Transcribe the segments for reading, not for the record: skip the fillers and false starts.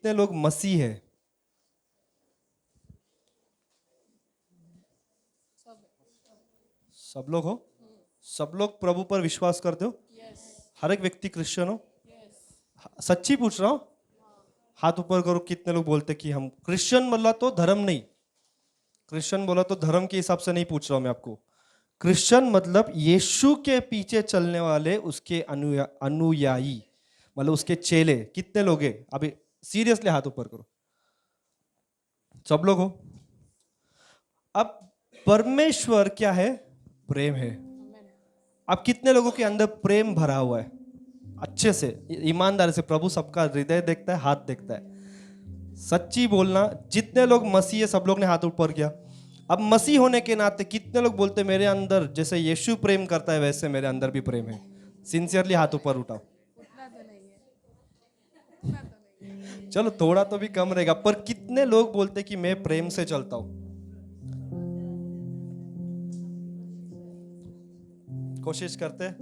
कितने लोग मसीह है? सब लोग हो? सब लोग प्रभु पर विश्वास करते हो? हर एक व्यक्ति क्रिश्चियन हो? सच्ची पूछ रहा हूं, हाथ ऊपर करो। कितने लोग बोलते कि हम क्रिश्चियन? बोला तो धर्म नहीं, क्रिश्चियन बोला तो धर्म के हिसाब से नहीं पूछ रहा हूं मैं आपको। क्रिश्चियन मतलब यीशु के पीछे चलने वाले, उसके अनुयायी, मतलब उसके चेले। कितने लोग हैं अभी? सीरियसली हाथ ऊपर करो। सब लोग हो? अब परमेश्वर क्या है? प्रेम है। अब कितने लोगों के अंदर प्रेम भरा हुआ है? अच्छे से, ईमानदारी से। प्रभु सबका हृदय देखता है, हाथ देखता है। सच्ची बोलना, जितने लोग मसीह है सब लोग ने हाथ ऊपर किया। अब मसीह होने के नाते कितने लोग बोलते मेरे अंदर जैसे यीशु प्रेम करता है वैसे मेरे अंदर भी प्रेम है? सिंसियरली हाथ ऊपर उठाओ। चलो थोड़ा तो भी कम रहेगा, पर कितने लोग बोलते कि मैं प्रेम से चलता हूं? कोशिश करते हैं।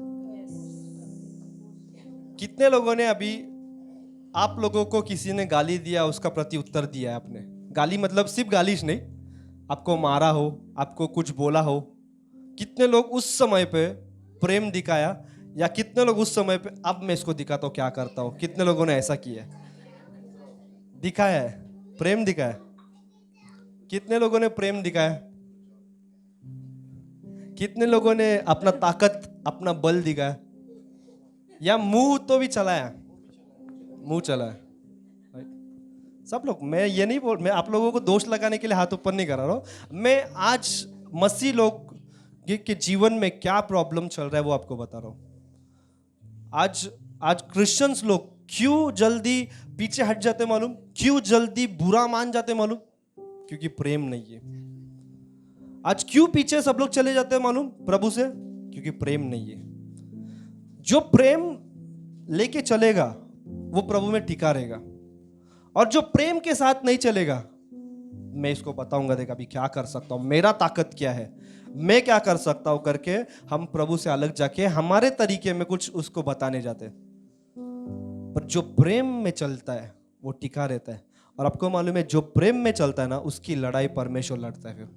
कितने लोगों ने अभी, आप लोगों को किसी ने गाली दिया, उसका प्रति उत्तर दिया है आपने? गाली मतलब सिर्फ गालिश नहीं, आपको मारा हो, आपको कुछ बोला हो, कितने लोग उस समय पे प्रेम दिखाया? या कितने लोग उस समय पे अब मैं इसको दिखाता हूं क्या करता हूं? कितने लोगों ने ऐसा किया है? दिखाया है, प्रेम दिखाया? कितने लोगों ने प्रेम दिखाया? कितने लोगों ने अपना ताकत, अपना बल दिखाया? या मुंह तो भी चलाया? मुंह चलाया? सब लोग। मैं ये नहीं बोल, मैं आप लोगों को दोष लगाने के लिए हाथ ऊपर नहीं करा रहा हूं। मैं आज मसीह लोग के जीवन में क्या प्रॉब्लम चल रहा है वो आपको बता रहा हूं। आज आज क्रिश्चियंस लोग क्यों जल्दी पीछे हट जाते मालूम? क्यों जल्दी बुरा मान जाते मालूम? क्योंकि प्रेम नहीं है। आज क्यों पीछे सब लोग चले जाते हैं मालूम प्रभु से? क्योंकि प्रेम नहीं है। जो प्रेम लेके चलेगा वो प्रभु में टिका रहेगा, और जो प्रेम के साथ नहीं चलेगा, मैं इसको बताऊंगा, देख अभी क्या कर सकता हूं, मेरा ताकत क्या है, मैं क्या कर सकता हूं करके हम प्रभु से अलग जाके हमारे तरीके में कुछ उसको बताने जाते हैं। पर जो प्रेम में चलता है वो टिका रहता है। और आपको मालूम है, जो प्रेम में चलता है ना, उसकी लड़ाई परमेश्वर लड़ता है। फिर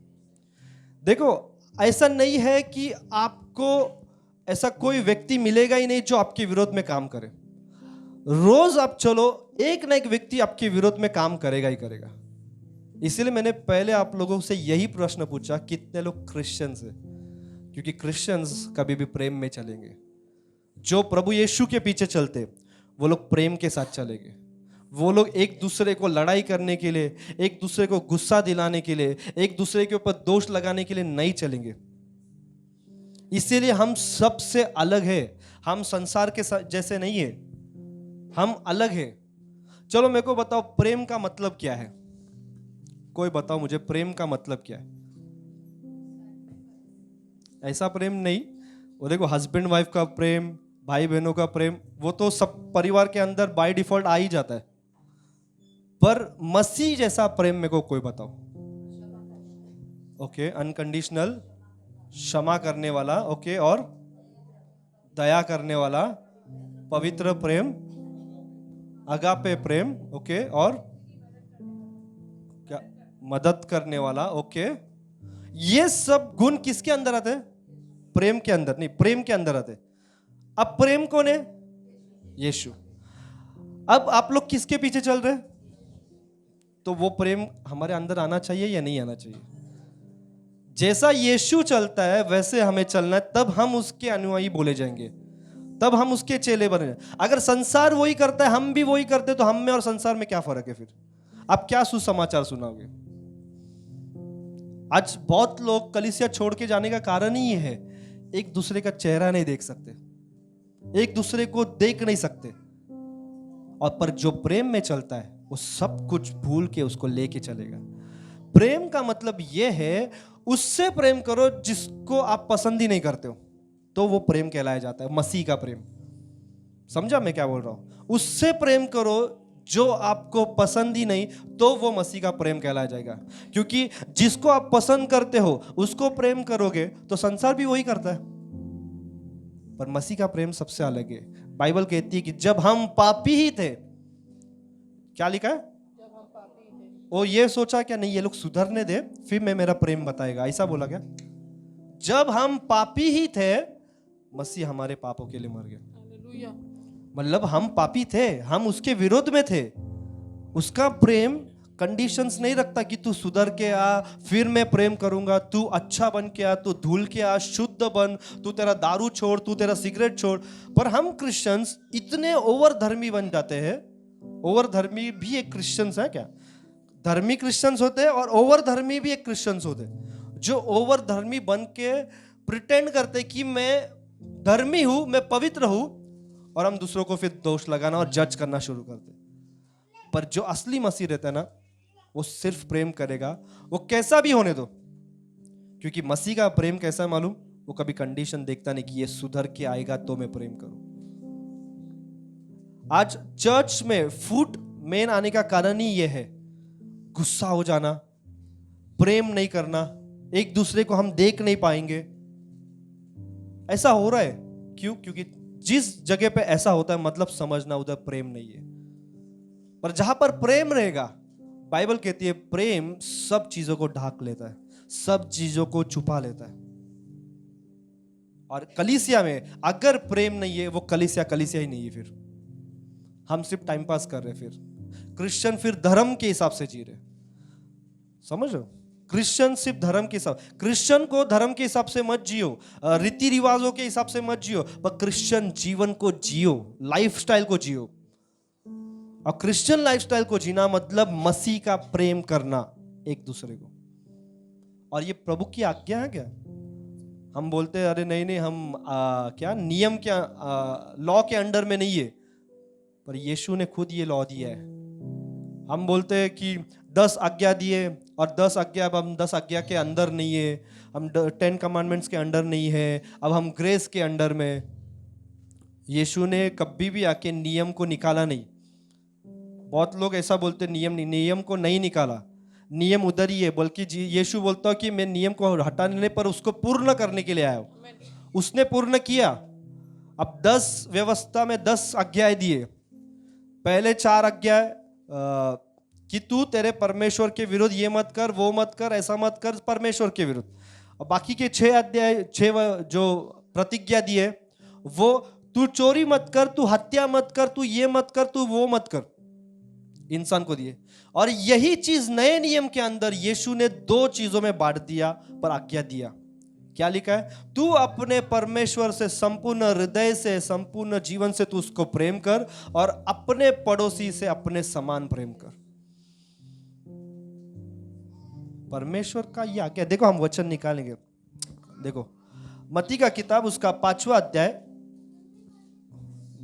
देखो, ऐसा नहीं है कि आपको ऐसा कोई व्यक्ति मिलेगा ही नहीं जो आपके विरोध में काम करे। रोज आप चलो, एक ना एक व्यक्ति आपके विरोध में काम करेगा ही करेगा। इसलिए मैंने पहले आप लोगों से यही प्रश्न पूछा, कितने लोग क्रिश्चियंस हैं? क्योंकि क्रिश्चियंस कभी भी प्रेम में चलेंगे। जो प्रभु यीशु के पीछे चलते वो लोग प्रेम के साथ चलेंगे। वो लोग एक दूसरे को लड़ाई करने के लिए, एक दूसरे को गुस्सा दिलाने के लिए, एक दूसरे के ऊपर दोष लगाने के लिए नहीं चलेंगे। इसीलिए हम सबसे अलग है। हम संसार के जैसे नहीं है, हम अलग है। चलो मेरे को बताओ, प्रेम का मतलब क्या है? कोई बताओ मुझे, प्रेम का मतलब क्या है? ऐसा प्रेम नहीं, वो देखो हस्बैंड वाइफ का प्रेम, भाई बहनों का प्रेम, वो तो सब परिवार के अंदर बाय डिफॉल्ट आ ही जाता है। पर मसीह जैसा प्रेम मेरे को कोई बताओ। ओके, अनकंडीशनल, क्षमा करने वाला, ओके, और दया करने वाला, पवित्र प्रेम, अगापे प्रेम, ओके, और क्या, मदद करने वाला, ओके। ये सब गुण किसके अंदर आते हैं? प्रेम के अंदर नहीं, प्रेम के अंदर आते। अब प्रेम कौन है? यीशु। अब आप लोग किसके पीछे चल रहे हैं? तो वो प्रेम हमारे अंदर आना चाहिए या नहीं आना चाहिए? जैसा यीशु चलता है वैसे हमें चलना है, तब हम उसके अनुयायी बोले जाएंगे, तब हम उसके चेले बने। अगर संसार वही करता है, हम भी वही करते, तो हम में और संसार में क्या फर्क है? फिर आप क्या सुसमाचार सुनाओगे? आज बहुत लोग कलीसिया छोड़ के जाने का कारण ही ये है, एक दूसरे का चेहरा नहीं देख सकते, एक दूसरे को देख नहीं सकते। और पर जो प्रेम में चलता है वो सब कुछ भूल के उसको लेके चलेगा। प्रेम का मतलब यह है, उससे प्रेम करो जिसको आप पसंद ही नहीं करते हो, तो वो प्रेम कहलाया जाता है, मसीह का प्रेम। समझा मैं क्या बोल रहा हूं? उससे प्रेम करो जो आपको पसंद ही नहीं, तो वो मसीह का प्रेम कहलाया जाएगा। क्योंकि जिसको आप पसंद करते हो उसको प्रेम करोगे तो संसार भी वही करता है। पर मसीह का प्रेम सबसे अलग है। बाइबल कहती है कि जब हम पापी ही थे क्या लिखा है? वो ये सोचा क्या नहीं ये लोग सुधरने दे फिर मैं मेरा प्रेम बताएगा, ऐसा बोला क्या? जब हम पापी ही थे मसीह हमारे पापों के लिए मर गया। मतलब हम पापी थे, हम उसके विरोध में थे। उसका प्रेम कंडीशंस नहीं रखता कि तू सुधर के आ फिर मैं प्रेम करूंगा, तू अच्छा बन के आ, तू धुल के आ, शुद्ध बन, तू तेरा दारू छोड़, तू तेरा सिगरेट छोड़। पर हम क्रिश्चियंस इतने ओवर धर्मी बन जाते हैं। ओवर धर्मी भी एक क्रिश्चियंस है क्या? धर्मी क्रिश्चियंस होते हैं और ओवर धर्मी भी एक क्रिश्चियंस होते हैं। जो ओवर धर्मी बन के प्रिटेंड करते कि मैं धर्मी हूं, मैं पवित्र हूं, और हम दूसरों को फिर दोष लगाना और जज करना शुरू करते। पर जो असली मसीह रहता है ना, वो सिर्फ प्रेम करेगा, वो कैसा भी होने दो। क्योंकि मसीह का प्रेम कैसा है मालूम? वो कभी कंडीशन देखता नहीं कि ये सुधर के आएगा तो मैं प्रेम करूं। आज चर्च में फूट मेन आने का कारण ही ये है, गुस्सा हो जाना, प्रेम नहीं करना, एक दूसरे को हम देख नहीं पाएंगे। ऐसा हो रहा है क्यों? क्योंकि जिस जगह पे ऐसा होता है मतलब समझना उधर प्रेम नहीं है। पर जहां पर प्रेम रहेगा, बाइबल कहती है प्रेम सब चीजों को ढाक लेता है, सब चीजों को छुपा लेता है। और कलीसिया में अगर प्रेम नहीं है, वो कलीसिया ही नहीं है। फिर हम सिर्फ टाइम पास कर रहे, फिर क्रिश्चियन फिर धर्म के हिसाब से जी रहे। समझ लो, क्रिश्चियन सिर्फ धर्म के हिसाब, क्रिश्चियन को धर्म के हिसाब से मत जियो, रीति रिवाजों के हिसाब से मत जियो, पर क्रिश्चियन जीवन को जियो, लाइफस्टाइल को जियो। और क्रिश्चियन लाइफस्टाइल को जीना मतलब मसीह का प्रेम करना एक दूसरे को। और ये प्रभु की आज्ञा है क्या? हम बोलते हैं अरे नहीं हम क्या नियम क्या लॉ के अंडर में नहीं है, पर यीशु ने खुद ये लॉ दिया है। हम बोलते हैं कि 10 आज्ञा दिए और 10 आज्ञा, अब हम 10 आज्ञा के अंदर नहीं है, हम 10 कमांडमेंट्स के अंडर नहीं है, अब हम ग्रेस के अंडर में। यीशु ने कभी भी आके नियम को निकाला नहीं। बहुत लोग ऐसा बोलते नियम को नहीं निकाला, नियम उधर ही है, बल्कि यीशु बोलता है कि मैं नियम को हटाने नहीं पर उसको पूर्ण करने के लिए आया हूं। उसने पूर्ण किया। अब 10 व्यवस्था में 10 आज्ञाएं दिए। पहले 4 आज्ञाएं कि तू तेरे परमेश्वर के विरुद्ध ये मत कर, वो मत कर, ऐसा मत कर, परमेश्वर के विरुद्ध। और बाकी के 6 अध्याय 6 जो प्रतिज्ञा दिए वो तू चोरी मत कर, तू हत्या मत कर, तू ये मत कर, तू वो मत कर, इंसान को दिए। और यही चीज नए नियम के अंदर यीशु ने 2 चीजों में बांट दिया पर आज्ञा दिया। क्या लिखा है? तू अपने परमेश्वर से संपूर्ण हृदय से, संपूर्ण जीवन से तू उसको प्रेम कर, और अपने पड़ोसी से अपने समान प्रेम कर। परमेश्वर का यह आज्ञा। देखो हम वचन निकालेंगे। देखो मत्ती का किताब उसका 5वां अध्याय,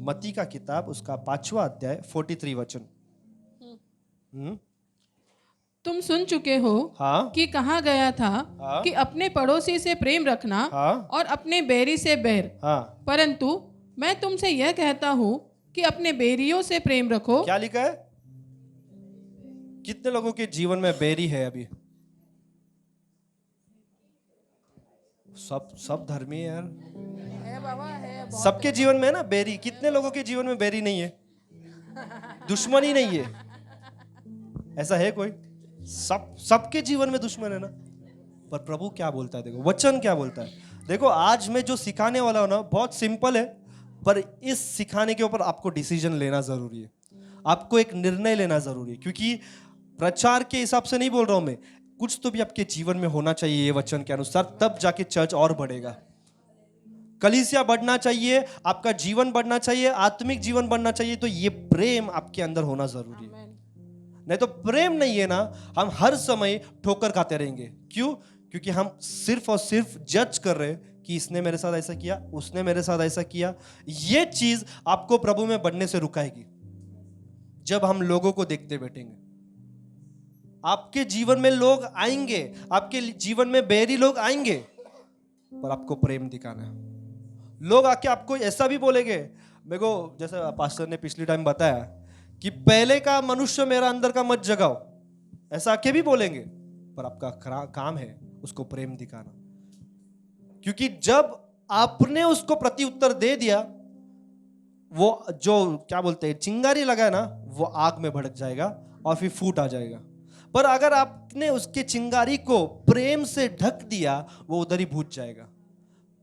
मत्ती का किताब उसका 5वां अध्याय 43 वचन। तुम सुन चुके हो हाँ? कि कहा गया था हाँ? कि अपने पड़ोसी से प्रेम रखना हाँ? और अपने बैरी से बैर। हाँ? परंतु मैं तुमसे यह कहता हूं कि अपने बैरियों से प्रेम रखो। क्या लिखा है? कितने लोगों के जीवन में बैरी है अभी? सब धर्मी है यार, सबके जीवन में है ना बैरी। कितने लोगों के जीवन में बैरी नहीं है? दुश्मनी नहीं है? ऐसा है कोई? सबके जीवन में दुश्मन है ना। पर प्रभु क्या बोलता है? देखो वचन क्या बोलता है। देखो आज मैं जो सिखाने वाला हूं ना बहुत सिंपल है, पर इस सिखाने के ऊपर आपको डिसीजन लेना जरूरी है, आपको एक निर्णय लेना जरूरी है। क्योंकि प्रचार के हिसाब से नहीं बोल रहा हूं मैं, कुछ तो भी आपके जीवन में होना चाहिए ये वचन के अनुसार, तब जाके चर्च और बढ़ेगा, कलीसिया बढ़ना चाहिए, आपका जीवन बढ़ना चाहिए, आत्मिक जीवन बढ़ना चाहिए। तो ये प्रेम आपके अंदर होना जरूरी है। नहीं तो प्रेम नहीं है ना, हम हर समय ठोकर खाते रहेंगे। क्यों? क्योंकि हम सिर्फ और सिर्फ जज कर रहे हैं कि इसने मेरे साथ ऐसा किया, उसने मेरे साथ ऐसा किया। ये चीज आपको प्रभु में बढ़ने से रुकाएगी। जब हम लोगों को देखते बैठेंगे, आपके जीवन में लोग आएंगे, आपके जीवन में बैरी लोग आएंगे, पर आपको प्रेम दिखाना है। लोग आके आपको ऐसा भी बोलेंगे, मेरे को जैसे पास्टर ने पिछली टाइम बताया कि पहले का मनुष्य मेरा अंदर का मत जगाओ, ऐसा आके भी बोलेंगे, पर आपका काम है उसको प्रेम दिखाना। क्योंकि जब आपने उसको प्रति उत्तर दे दिया वो जो क्या बोलते हैं चिंगारी लगा है ना, वो आग में भड़क जाएगा और फिर फूट आ जाएगा। पर अगर आपने उसके चिंगारी को प्रेम से ढक दिया, वो उधर ही बुझ जाएगा।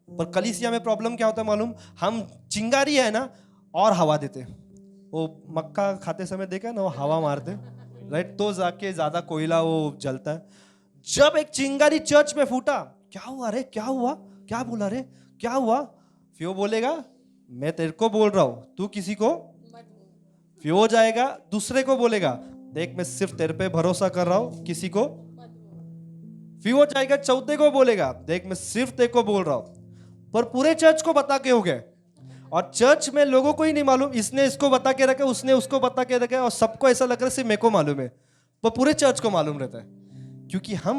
पर कलीसिया में प्रॉब्लम क्या होता है मालूम? हम चिंगारी है ना और हवा देते, वो मक्का खाते समय देखा है ना, वो हवा मारते, राइट, तो जाके ज्यादा कोयला वो जलता है। जब एक चिंगारी चर्च में फूटा, क्या हुआ रे, क्या हुआ, क्या बोला रे, क्या हुआ? फिर वो बोलेगा मैं तेरे को बोल रहा हूं, तू किसी को। फिर हो जाएगा दूसरे को बोलेगा, देख मैं सिर्फ तेरे पे भरोसा कर रहा हूं, किसी को। फिर हो जाएगा चौथे को बोलेगा, देख मैं सिर्फ तेरे को बोल रहा हूं। पर पूरे चर्च को बता के हो गए, और चर्च में लोगों को ही नहीं मालूम, इसने इसको बता के रखा, उसने उसको बता के रखा, और सबको ऐसा लग रहा है सिर्फ मेरे को मालूम है, पर पूरे चर्च को मालूम रहता है। क्योंकि हम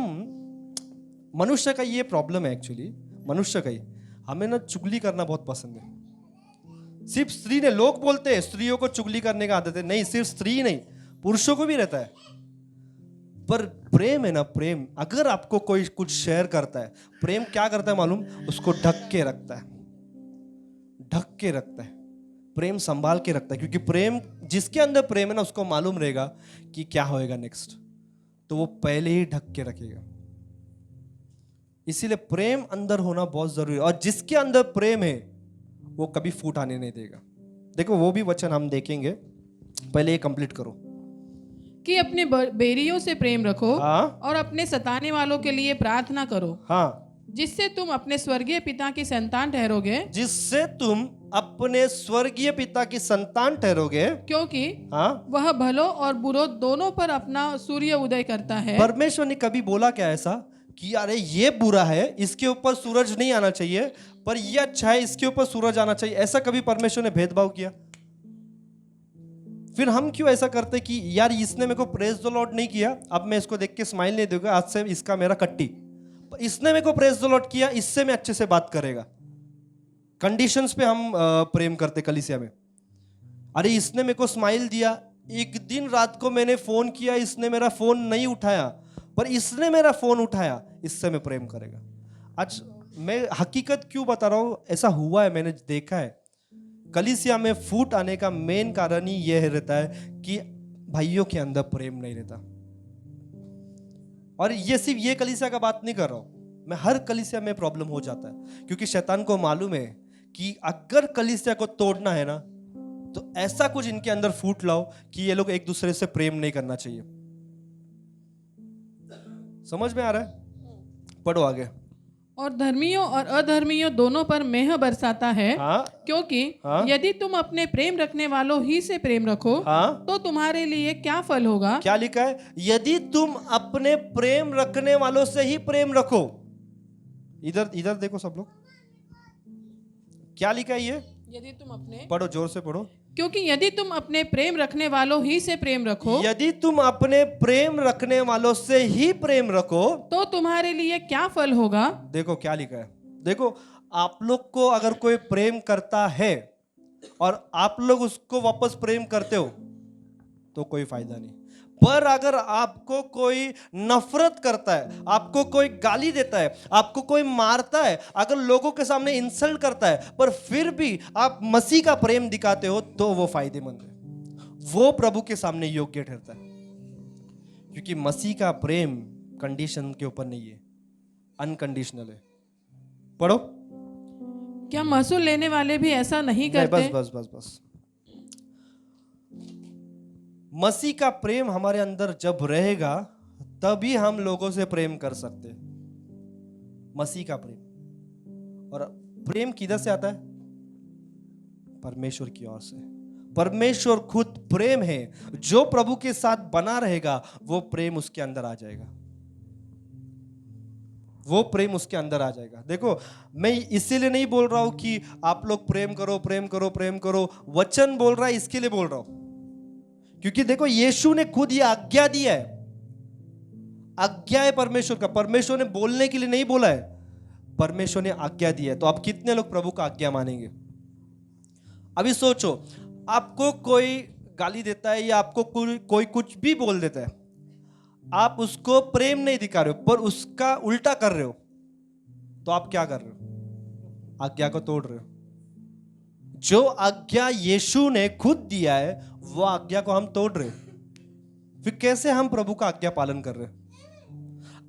मनुष्य का ये प्रॉब्लम है एक्चुअली, मनुष्य का ही, हमें ना चुगली करना बहुत पसंद है। सिर्फ स्त्री ने, लोग बोलते हैं स्त्रियों को चुगली करने का आदत है, नहीं, सिर्फ स्त्री नहीं, पुरुषों को भी रहता है। पर प्रेम है ना, प्रेम अगर आपको कोई कुछ शेयर करता है, प्रेम क्या करता है मालूम? उसको ढक के रखता है, ढक के रखता है, प्रेम संभाल के रखता है। क्योंकि प्रेम, जिसके अंदर प्रेम है ना, उसको मालूम रहेगा कि क्या होएगा नेक्स्ट, तो वो पहले ही ढक के रखेगा। इसीलिए प्रेम अंदर होना बहुत जरूरी है, और जिसके अंदर प्रेम है वो कभी फूट आने नहीं देगा। देखो वो भी वचन हम देखेंगे, पहले ये कंप्लीट करो कि अपने बेरियों से प्रेम रखो हाँ और अपने सताने वालों के लिए प्रार्थना करो, हाँ, जिससे तुम अपने स्वर्गीय पिता की संतान ठहरोगे, जिससे तुम अपने स्वर्गीय पिता की संतान ठहरोगे, क्योंकि हाँ। वह भलों और बुरों दोनों पर अपना सूर्य उदय करता है। परमेश्वर ने कभी बोला क्या ऐसा कि अरे ये बुरा है, इसके ऊपर सूरज नहीं आना चाहिए, पर ये अच्छा है, इसके ऊपर सूरज आना चाहिए? ऐसा कभी परमेश्वर ने भेदभाव किया? फिर हम क्यों ऐसा करते कि यार इसने मेरे को प्रेज द लॉर्ड नहीं किया, अब मैं इसको देख के स्माइल नहीं दूंगा, आज से इसका मेरा कट्टी। इसने मेरे को प्रेज द लॉर्ड किया, इससे मैं अच्छे से बात करेगा। कंडीशंस पे हम प्रेम करते कलीसिया में। अरे इसने मेरे को स्माइल दिया, एक दिन रात को मैंने फोन किया, इसने मेरा फोन नहीं उठाया, पर इसने मेरा फोन उठाया, इससे मैं प्रेम करेगा। आज मैं हकीकत क्यों बता रहा हूं, ऐसा हुआ है, मैंने देखा है। कलीसिया में फूट आने का मेन कारण ही यह रहता है कि भाइयों के अंदर प्रेम नहीं रहता। और ये सिर्फ ये कलीसिया का बात नहीं कर रहा हूं, मैं हर कलीसिया में प्रॉब्लम हो जाता है। क्योंकि शैतान को मालूम है कि अगर कलीसिया को तोड़ना है ना, तो ऐसा कुछ इनके अंदर फूट लाओ कि ये लोग एक दूसरे से प्रेम नहीं करना चाहिए। समझ में आ रहा है? पढ़ो आगे। और धर्मियों और अधर्मियों दोनों पर मेह बरसाता है, हाँ क्योंकि हाँ यदि तुम अपने प्रेम रखने वालों ही से प्रेम रखो, हाँ, तो तुम्हारे लिए क्या फल होगा? क्या लिखा है? यदि तुम अपने प्रेम रखने वालों से ही प्रेम रखो। इधर इधर देखो सब लोग, क्या लिखा है ये? यदि तुम अपने, पढ़ो, जोर से पढ़ो। क्योंकि यदि तुम अपने प्रेम रखने वालों ही से प्रेम रखो, यदि तुम अपने प्रेम रखने वालों से ही प्रेम रखो, तो तुम्हारे लिए क्या फल होगा? देखो क्या लिखा है। देखो, आप लोग को अगर कोई प्रेम करता है और आप लोग उसको वापस प्रेम करते हो तो कोई फायदा नहीं। पर अगर आपको कोई नफरत करता है, आपको कोई गाली देता है, आपको कोई मारता है, अगर लोगों के सामने इंसल्ट करता है, पर फिर भी आप मसीह का प्रेम दिखाते हो, तो वो फायदेमंद है, वो प्रभु के सामने योग्य ठहरता है। क्योंकि मसीह का प्रेम कंडीशन के ऊपर नहीं है, अनकंडीशनल है। पढ़ो। क्या महसूल लेने वाले भी ऐसा नहीं नहीं, करते? बस बस बस बस। मसीह का प्रेम हमारे अंदर जब रहेगा, तभी हम लोगों से प्रेम कर सकते हैं। मसीह का प्रेम, और प्रेम किधर से आता है? परमेश्वर की ओर से। परमेश्वर खुद प्रेम है, जो प्रभु के साथ बना रहेगा वो प्रेम उसके अंदर आ जाएगा, वो प्रेम उसके अंदर आ जाएगा। देखो, मैं इसीलिए नहीं बोल रहा हूं कि आप लोग प्रेम करो प्रेम करो प्रेम करो, वचन बोल रहा है इसके लिए बोल रहा हूं। क्योंकि देखो, यीशु ने खुद ये आज्ञा दी है, आज्ञा है परमेश्वर का। परमेश्वर ने बोलने के लिए नहीं बोला है, परमेश्वर ने आज्ञा दी है। तो आप कितने लोग प्रभु का आज्ञा मानेंगे? अभी सोचो, आपको कोई गाली देता है या आपको कोई कुछ भी बोल देता है, आप उसको प्रेम नहीं दिखा रहे हो, पर उसका उल्टा कर रहे हो, तो आप क्या कर रहे हो? आज्ञा को तोड़ रहे हो। जो आज्ञा यीशु ने खुद दिया है वो आज्ञा को हम तोड़ रहे, फिर कैसे हम प्रभु का आज्ञा पालन कर रहे?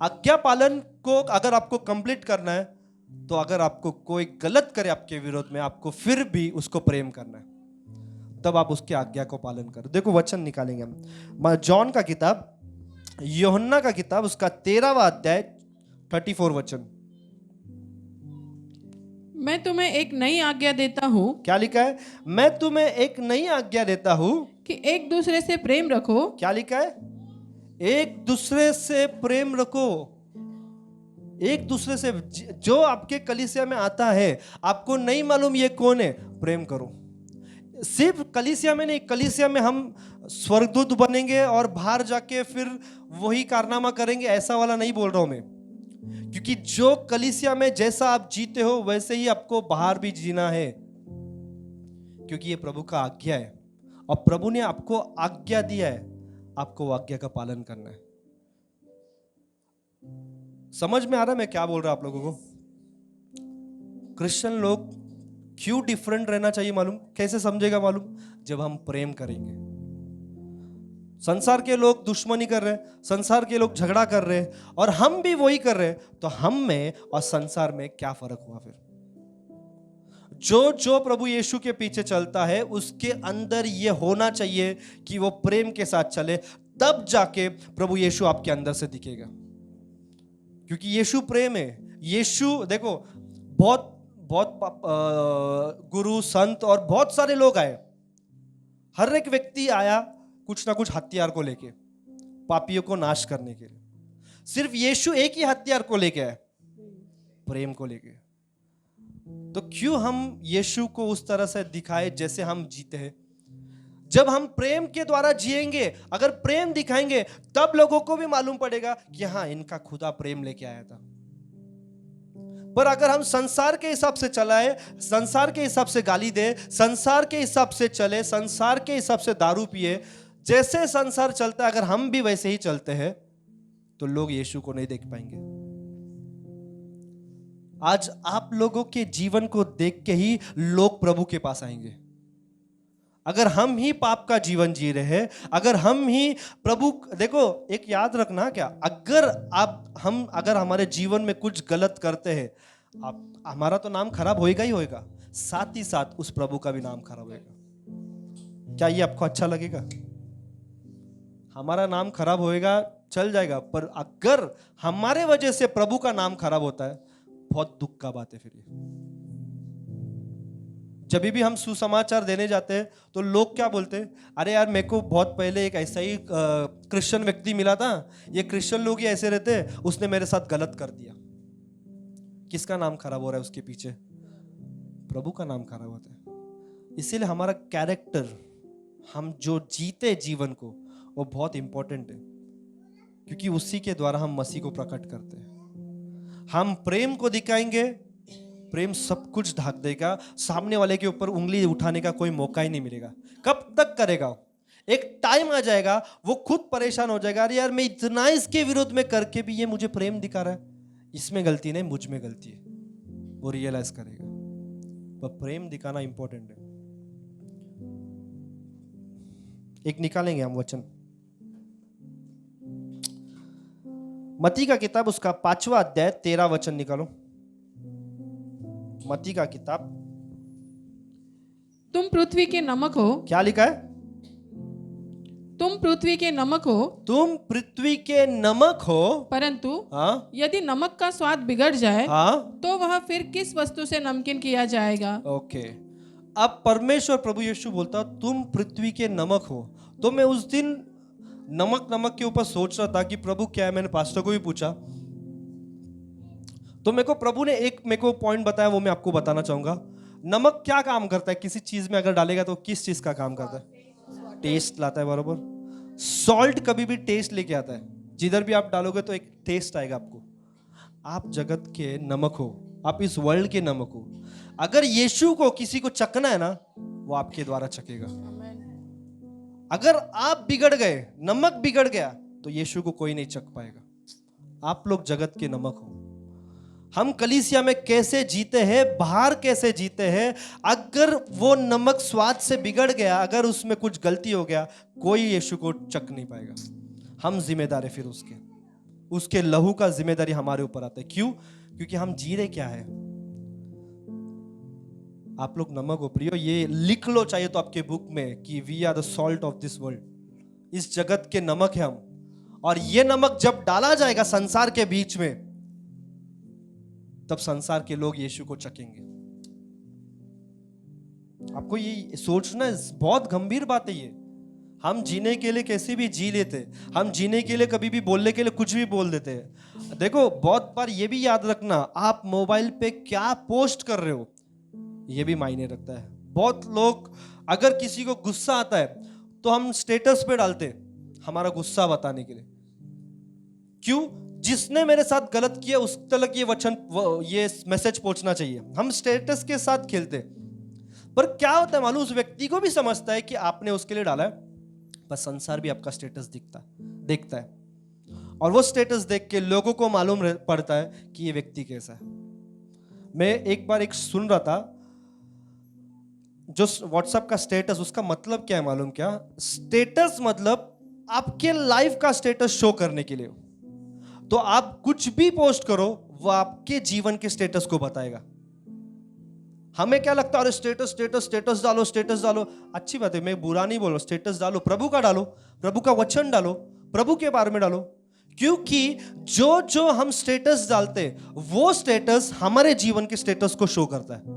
आज्ञा पालन को अगर आपको कंप्लीट करना है तो अगर आपको कोई गलत करे आपके विरोध में, आपको फिर भी उसको प्रेम करना है, तब आप उसकी आज्ञा को पालन करो। देखो वचन निकालेंगे हम, जॉन का किताब, यूहन्ना का किताब, उसका 13वां अध्याय 34 वचन। मैं तुम्हें एक नई आज्ञा देता हूँ क्या लिखा है? मैं तुम्हें एक नई आज्ञा देता हूं कि एक दूसरे से प्रेम रखो। क्या लिखा है? एक दूसरे से प्रेम रखो। एक दूसरे से, जो आपके कलीसिया में आता है, आपको नहीं मालूम ये कौन है, प्रेम करो। सिर्फ कलीसिया में नहीं, कलीसिया में हम स्वर्गदूत बनेंगे और बाहर जाके फिर वही कारनामा करेंगे, ऐसा वाला नहीं बोल रहा हूं मैं। क्योंकि जो कलीसिया में जैसा आप जीते हो वैसे ही आपको बाहर भी जीना है, क्योंकि ये प्रभु का आज्ञा है और प्रभु ने आपको आज्ञा दिया है, आपको वो आज्ञा का पालन करना है। समझ में आ रहा है मैं क्या बोल रहा हूं आप लोगों को? क्रिश्चियन लोग क्यों डिफरेंट रहना चाहिए मालूम? कैसे समझेगा मालूम? जब हम प्रेम करेंगे। संसार के लोग दुश्मनी कर रहे हैं, संसार के लोग झगड़ा कर रहे हैं और हम भी वही कर रहे हैं, तो हम में और संसार में क्या फर्क हुआ? फिर जो प्रभु यीशु के पीछे चलता है उसके अंदर ये होना चाहिए कि वो प्रेम के साथ चले, तब जाके प्रभु यीशु आपके अंदर से दिखेगा। क्योंकि यीशु प्रेम है। यीशु देखो, बहुत गुरु संत और बहुत सारे लोग आए, हर एक व्यक्ति आया कुछ ना कुछ हथियार को लेके, पापियों को नाश करने के लिए। सिर्फ यीशु एक ही हथियार को लेके आए, प्रेम को लेके। तो क्यों हम यीशु को उस तरह से दिखाए जैसे हम जीते हैं? जब हम प्रेम के द्वारा जिएंगे, अगर प्रेम दिखाएंगे, तब लोगों को भी मालूम पड़ेगा कि हाँ, इनका खुदा प्रेम लेके आया था। पर अगर हम संसार के हिसाब से चलाए, संसार के हिसाब से गाली दे, संसार के हिसाब से चले, संसार के हिसाब से दारू पिए, जैसे संसार चलता है अगर हम भी वैसे ही चलते हैं, तो लोग यीशु को नहीं देख पाएंगे। आज आप लोगों के जीवन को देख के ही लोग प्रभु के पास आएंगे। अगर हम ही पाप का जीवन जी रहे हैं, अगर हम ही प्रभु, देखो एक याद रखना, क्या अगर हमारे जीवन में कुछ गलत करते हैं, हमारा तो नाम खराब होएगा ही होएगा, साथ ही साथ उस प्रभु का भी नाम खराब होएगा। क्या ये आपको अच्छा लगेगा? हमारा नाम खराब होएगा, चल जाएगा, पर अगर हमारे वजह से प्रभु का नाम खराब होता है, बहुत दुख का बात है। फिर जब भी हम सुसमाचार देने जाते हैं तो लोग क्या बोलते हैं? अरे यार, मेरे को बहुत पहले एक ऐसा ही क्रिश्चियन व्यक्ति मिला था, ये क्रिश्चियन लोग ही ऐसे रहते हैं, उसने मेरे साथ गलत कर दिया। किसका नाम खराब हो रहा है उसके पीछे? प्रभु का नाम खराब होता है। इसीलिए हमारा कैरेक्टर, हम जो जीते जीवन को, वो बहुत इंपॉर्टेंट है, क्योंकि उसी के द्वारा हम मसीह को प्रकट करते हैं। हम प्रेम को दिखाएंगे, प्रेम सब कुछ ढक देगा, सामने वाले के ऊपर उंगली उठाने का कोई मौका ही नहीं मिलेगा। कब तक करेगा? एक टाइम आ जाएगा वो खुद परेशान हो जाएगा, अरे यार मैं इतना इसके विरोध में करके भी ये मुझे प्रेम दिखा रहा है, इसमें गलती नहीं, मुझ में गलती है, वो रियलाइज करेगा। पर प्रेम दिखाना इंपॉर्टेंट है। एक निकालेंगे हम वचन, मत्ती का किताब, उसका 5वां अध्याय 13 वचन निकालो। मत्ती का किताब। तुम पृथ्वी के नमक हो। क्या लिखा है? तुम पृथ्वी के नमक हो। तुम पृथ्वी के नमक हो, परंतु हाँ, यदि नमक का स्वाद बिगड़ जाए, हाँ, तो वह फिर किस वस्तु से नमकीन किया जाएगा? ओके। अब परमेश्वर प्रभु यीशु बोलता तुम पृथ्वी के नमक हो। तो मैं उस दिन नमक के ऊपर सोच रहा था कि प्रभु क्या है। मैंने पास्टर को भी पूछा, तो मेरे को प्रभु ने एक पॉइंट बताया, वो मैं आपको बताना चाहूंगा। नमक क्या काम करता है? किसी चीज में अगर डालेगा तो किस चीज का काम करता है? टेस्ट लाता है, बराबर। सॉल्ट कभी भी टेस्ट लेके आता है, जिधर भी आप डालोगे तो एक टेस्ट आएगा आपको। आप जगत के नमक हो, आप इस वर्ल्ड के नमक हो। अगर यीशु को किसी को चखना है ना, वो आपके द्वारा चखेगा। अगर आप बिगड़ गए, नमक बिगड़ गया, तो यीशु को कोई नहीं चख पाएगा। आप लोग जगत के नमक हो। हम कलीसिया में कैसे जीते हैं, बाहर कैसे जीते हैं। अगर वो नमक स्वाद से बिगड़ गया, अगर उसमें कुछ गलती हो गया, कोई यीशु को चख नहीं पाएगा। हम जिम्मेदार है फिर उसके लहू का जिम्मेदारी हमारे ऊपर आता है। क्यों? क्योंकि हम जी रहे क्या है। आप लोग नमक हो प्रियो, ये लिख लो चाहिए तो आपके बुक में कि we are the salt of this world. इस जगत के नमक है हम। और ये नमक जब डाला जाएगा संसार के बीच में, तब संसार के लोग यीशु को चखेंगे। आपको ये सोचना बहुत गंभीर बात है ये। हम जीने के लिए कैसे भी जी लेते, हम जीने के लिए कभी भी बोलने के लिए कुछ भी बोल देते हैं। देखो बहुत बार ये भी याद रखना, आप मोबाइल पे क्या पोस्ट कर रहे हो ये भी मायने रखता है। बहुत लोग अगर किसी को गुस्सा आता है तो हम स्टेटस पे डालते हैं हमारा गुस्सा बताने के लिए। क्यों? जिसने मेरे साथ गलत किया उस तक ये मैसेज पहुंचना चाहिए। हम स्टेटस के साथ खेलते, पर क्या होता है मालूम, उस व्यक्ति को भी समझता है कि आपने उसके लिए डाला है, बस संसार भी आपका स्टेटस देखता है, और वो स्टेटस देख के लोगों को मालूम पड़ता है कि ये व्यक्ति कैसा है। मैं एक बार सुन रहा था, जो व्हाट्सएप का स्टेटस, उसका मतलब क्या है मालूम क्या? स्टेटस मतलब आपके लाइफ का स्टेटस शो करने के लिए। तो आप कुछ भी पोस्ट करो वो आपके जीवन के स्टेटस को बताएगा। हमें क्या लगता है, अरे स्टेटस स्टेटस स्टेटस डालो, स्टेटस डालो। अच्छी बात है, मैं बुरा नहीं बोल रहा, स्टेटस डालो, प्रभु का डालो, प्रभु का वचन डालो, प्रभु के बारे में डालो। क्योंकि जो हम स्टेटस डालते वो स्टेटस हमारे जीवन के स्टेटस को शो करता है।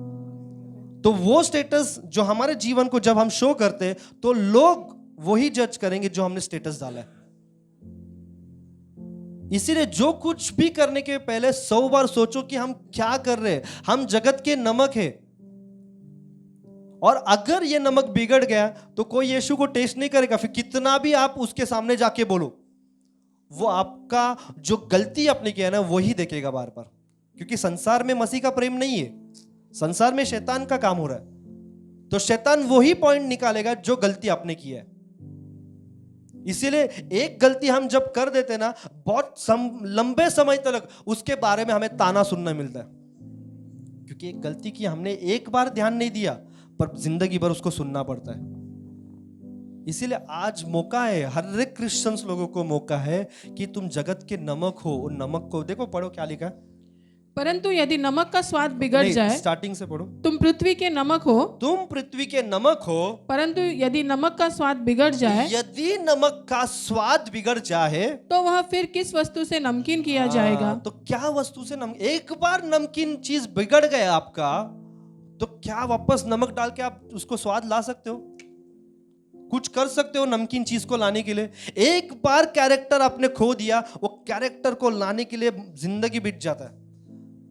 तो वो स्टेटस जो हमारे जीवन को जब हम शो करते तो लोग वही जज करेंगे जो हमने स्टेटस डाला है। इसीलिए जो कुछ भी करने के पहले 100 बार सोचो कि हम क्या कर रहे हैं। हम जगत के नमक है, और अगर ये नमक बिगड़ गया तो कोई यीशु को टेस्ट नहीं करेगा। फिर कितना भी आप उसके सामने जाके बोलो, वो आपका जो गलती आपने किया है ना वही देखेगा बार बार। क्योंकि संसार में मसीह का प्रेम नहीं है, संसार में शैतान का काम हो रहा है। तो शैतान वही पॉइंट निकालेगा जो गलती आपने की है। इसीलिए एक गलती हम जब कर देते ना, बहुत लंबे समय तक उसके बारे में हमें ताना सुनना मिलता है। क्योंकि एक गलती की हमने एक बार ध्यान नहीं दिया, पर जिंदगी भर उसको सुनना पड़ता है। इसीलिए आज मौका है, हर एक क्रिश्चियंस लोगों को मौका है कि तुम जगत के नमक हो। उन नमक को देखो, पढ़ो क्या लिखा है। परंतु यदि नमक का स्वाद बिगड़ जाए, स्टार्टिंग से पढ़ो। तुम पृथ्वी के नमक हो। तुम पृथ्वी के नमक हो, परंतु यदि नमक का स्वाद बिगड़ जाए, यदि नमक का स्वाद बिगड़ जाए, तो वह फिर किस वस्तु से नमकीन किया जाएगा? तो क्या वस्तु से एक बार नमकीन चीज बिगड़ गया आपका, तो क्या वापस नमक डाल के आप उसको स्वाद ला सकते हो? कुछ कर सकते हो नमकीन चीज को लाने के लिए? एक बार कैरेक्टर आपने खो दिया, वो कैरेक्टर को लाने के लिए जिंदगी बीत जाता है।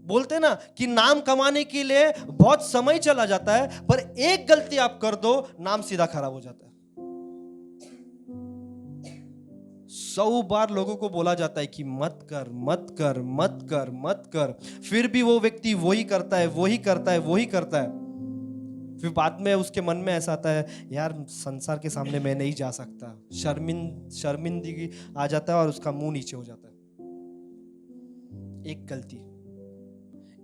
बोलते हैं ना कि नाम कमाने के लिए बहुत समय चला जाता है, पर एक गलती आप कर दो, नाम सीधा खराब हो जाता है। 100 बार लोगों को बोला जाता है कि मत कर मत कर मत कर मत कर, फिर भी वो व्यक्ति वही करता है वही करता है वही करता है। फिर बाद में उसके मन में ऐसा आता है, यार संसार के सामने मैं नहीं जा सकता, शर्मिंदगी आ जाता है और उसका मुंह नीचे हो जाता है। एक गलती,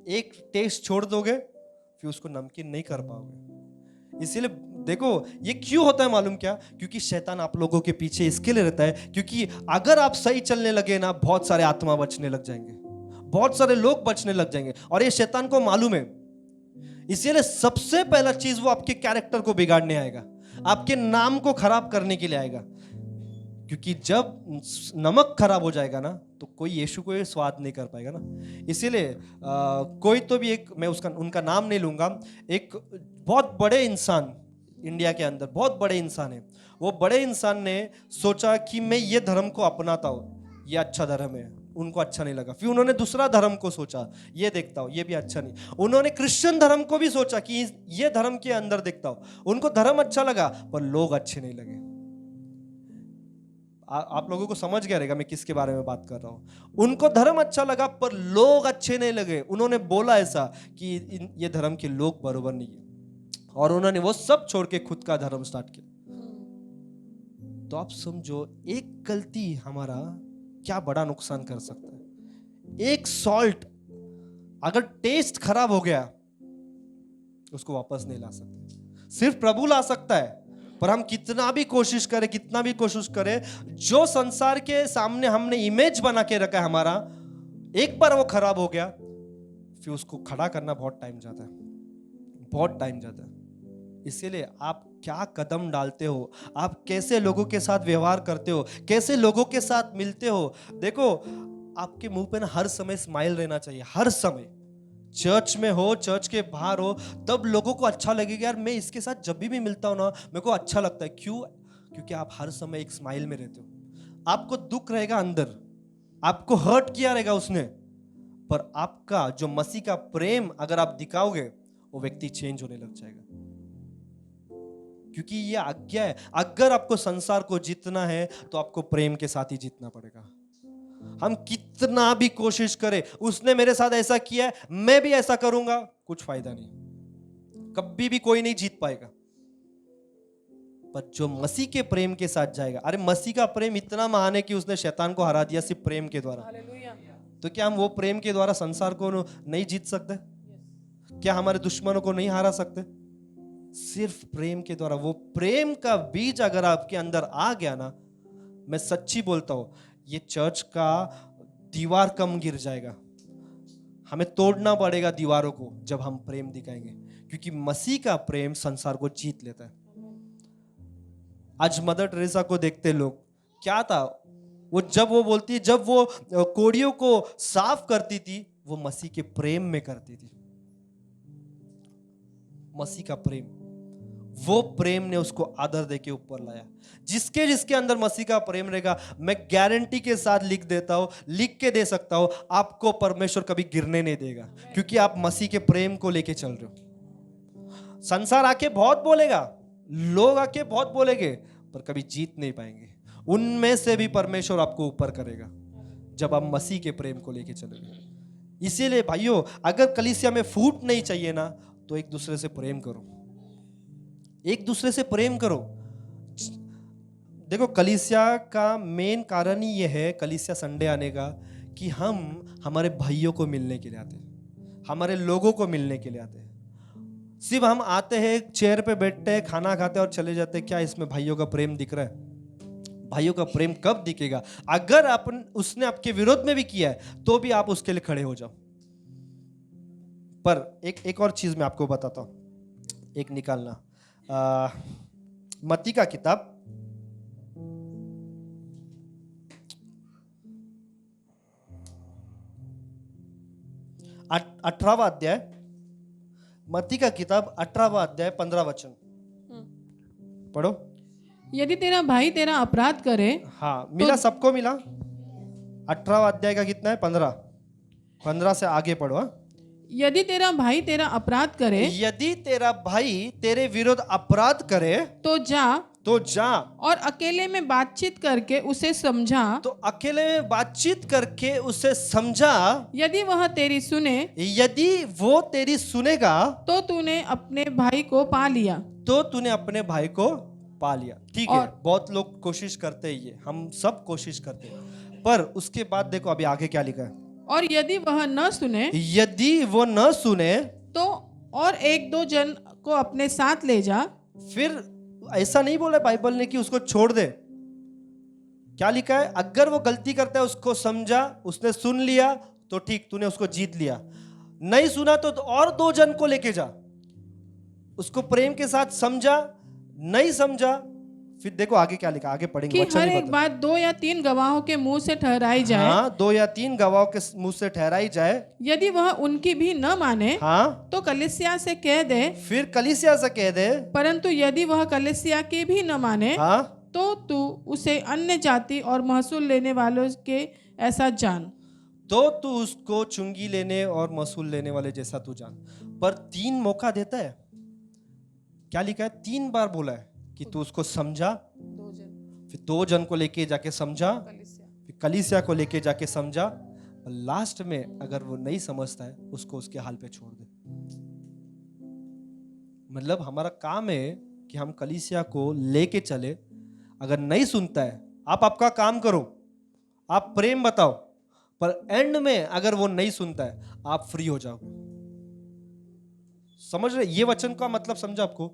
एक टेस्ट छोड़ दोगे, फिर उसको नमकीन नहीं कर पाओगे। इसीलिए देखो ये क्यों होता है मालूम क्या? क्योंकि शैतान आप लोगों के पीछे इसके लिए रहता है, क्योंकि अगर आप सही चलने लगे ना, बहुत सारे आत्मा बचने लग जाएंगे, बहुत सारे लोग बचने लग जाएंगे, और ये शैतान को मालूम है। इसीलिए सबसे पहला चीज वो आपके कैरेक्टर को बिगाड़ने आएगा, आपके नाम को खराब करने के लिए आएगा। क्योंकि जब नमक खराब हो जाएगा ना, तो कोई यीशु को ये स्वाद नहीं कर पाएगा ना। इसीलिए कोई तो भी एक, मैं उनका नाम नहीं लूंगा, एक बहुत बड़े इंसान इंडिया के अंदर, बहुत बड़े इंसान है। वो बड़े इंसान ने सोचा कि मैं ये धर्म को अपनाता हूँ, ये अच्छा धर्म है। उनको अच्छा नहीं लगा, फिर उन्होंने दूसरा धर्म को सोचा, ये देखता हूँ ये भी अच्छा नहीं। उन्होंने क्रिश्चियन धर्म को भी सोचा कि ये धर्म के अंदर देखता हूँ, उनको धर्म अच्छा लगा पर लोग अच्छे नहीं लगे। आप लोगों को समझ गया रहेगा मैं किसके बारे में बात कर रहा हूं। उनको धर्म अच्छा लगा पर लोग अच्छे नहीं लगे। उन्होंने बोला ऐसा कि ये धर्म के लोग बरोबर नहीं है, और उन्होंने वो सब छोड़ के खुद का धर्म स्टार्ट किया। तो आप समझो एक गलती हमारा क्या बड़ा नुकसान कर सकता है। एक सॉल्ट अगर टेस्ट खराब हो गया उसको वापस नहीं ला सकते, सिर्फ प्रभु ला सकता है। पर हम कितना भी कोशिश करें, जो संसार के सामने हमने इमेज बना के रखा है हमारा, एक बार वो खराब हो गया फिर उसको खड़ा करना बहुत टाइम जाता है। इसीलिए आप क्या कदम डालते हो, आप कैसे लोगों के साथ व्यवहार करते हो, कैसे लोगों के साथ मिलते हो। देखो, आपके मुंह पे ना हर समय स्माइल रहना चाहिए, हर समय। चर्च में हो, चर्च के बाहर हो, तब लोगों को अच्छा लगेगा, यार मैं इसके साथ जब भी मिलता हूं ना मेरे को अच्छा लगता है। क्यों? क्योंकि आप हर समय एक स्माइल में रहते हो। आपको दुख रहेगा अंदर, आपको हर्ट किया रहेगा उसने, पर आपका जो मसीह का प्रेम अगर आप दिखाओगे वो व्यक्ति चेंज होने लग जाएगा। क्योंकि ये आज्ञा है, अगर आपको संसार को जीतना है तो आपको प्रेम के साथ ही जीतना पड़ेगा। हम कितना भी कोशिश करें, उसने मेरे साथ ऐसा किया है मैं भी ऐसा करूंगा, कुछ फायदा नहीं, कभी भी कोई नहीं जीत पाएगा। पर जो मसीह के प्रेम के साथ जाएगा, अरे मसीह का प्रेम इतना महान है कि उसने शैतान को हरा दिया सिर्फ प्रेम के द्वारा। तो क्या हम वो प्रेम के द्वारा संसार को नहीं जीत सकते? क्या हमारे दुश्मनों को नहीं हरा सकते? सिर्फ प्रेम के द्वारा। वो प्रेम का बीज अगर आपके अंदर आ गया ना, मैं सच्ची बोलता हूं, ये चर्च का दीवार कम गिर जाएगा। हमें तोड़ना पड़ेगा दीवारों को जब हम प्रेम दिखाएंगे, क्योंकि मसीह का प्रेम संसार को जीत लेता है। आज मदर टेरेसा को देखते लोग, क्या था वो, जब वो बोलती, जब वो कोड़ियों को साफ करती थी, वो मसीह के प्रेम में करती थी। मसीह का प्रेम, वो प्रेम ने उसको आदर देके ऊपर लाया। जिसके अंदर मसीह का प्रेम रहेगा, मैं गारंटी के साथ लिख के दे सकता हूं, आपको परमेश्वर कभी गिरने नहीं देगा, क्योंकि आप मसीह के प्रेम को लेके चल रहे हो। संसार आके बहुत बोलेगा, लोग आके बहुत बोलेंगे, पर कभी जीत नहीं पाएंगे। उनमें से भी परमेश्वर आपको ऊपर करेगा जब आप मसीह के प्रेम को लेके चलेंगे। इसीलिए भाइयों, अगर कलीसिया में फूट नहीं चाहिए ना, तो एक दूसरे से प्रेम करो, एक दूसरे से प्रेम करो। देखो, कलीसिया का मेन कारण ही यह है, कलीसिया संडे आने का, कि हम हमारे भाइयों को मिलने के लिए आते हैं, हमारे लोगों को मिलने के लिए आते हैं। सिर्फ हम आते हैं, चेयर पे बैठते हैं, खाना खाते हैं और चले जाते हैं। क्या इसमें भाइयों का प्रेम दिख रहा है? भाइयों का प्रेम कब दिखेगा? अगर उसने आपके विरोध में भी किया है तो भी आप उसके लिए खड़े हो जाओ। पर एक और चीज मैं आपको बताता हूं, एक निकालना, मत्ती का किताब 18वां अध्याय, मत्ती का किताब 18वां अध्याय 15 वचन पढ़ो। यदि तेरा भाई तेरा अपराध करे, हाँ, मिला, सबको मिला। 18वां अध्याय का कितना है? 15 से आगे पढ़ो। हाँ? यदि तेरा भाई तेरा अपराध करे, यदि तेरा भाई तेरे विरुद्ध अपराध करे, तो जा और अकेले में बातचीत करके उसे समझा। तो अकेले में बातचीत करके उसे समझा। यदि वह तेरी सुने, यदि वो तेरी सुनेगा, तो तूने अपने भाई को पा लिया। तो तूने अपने भाई को पा लिया। ठीक है, बहुत लोग कोशिश करते हैं, ये हम सब कोशिश करते हैं, पर उसके बाद देखो अभी आगे क्या लिखा है। और यदि वह न सुने, यदि वो न सुने, तो और 1-2 जन को अपने साथ ले जा। फिर ऐसा नहीं बोला बाइबल ने कि उसको छोड़ दे। क्या लिखा है? अगर वो गलती करता है उसको समझा, उसने सुन लिया तो ठीक, तूने उसको जीत लिया। नहीं सुना तो और 2 जन को लेके जा, उसको प्रेम के साथ समझा। नहीं समझा, फिर देखो आगे क्या लिखा, आगे पढ़ेंगे। कि हर एक बात 2 या 3 गवाहों के मुंह से ठहराई जाए। हाँ, 2 या 3 गवाहों के मुंह से ठहराई जाए। यदि वह उनकी भी न माने, हाँ, तो कलीसिया से कह दे। फिर कलीसिया से कह दे। परंतु यदि वह कलीसिया की भी न माने, हाँ, तो तू उसे अन्य जाति और महसूल लेने वालों के ऐसा जान। तो तू उसको चुंगी लेने और महसूल लेने वाले जैसा तू जान। पर 3 मौका देता है। क्या लिखा है? 3 बार बोला है कि तू उसको समझा, फिर 2 जन को लेके जाके समझा, फिर कलीसिया को लेके जाके समझा, और लास्ट में अगर वो नहीं समझता है उसको उसके हाल पे छोड़ दे। मतलब हमारा काम है कि हम कलीसिया को लेके चले। अगर नहीं सुनता है, आप आपका काम करो, आप प्रेम बताओ, पर एंड में अगर वो नहीं सुनता है, आप फ्री हो जाओगे। समझ रहे? ये वचन का मतलब समझा आपको?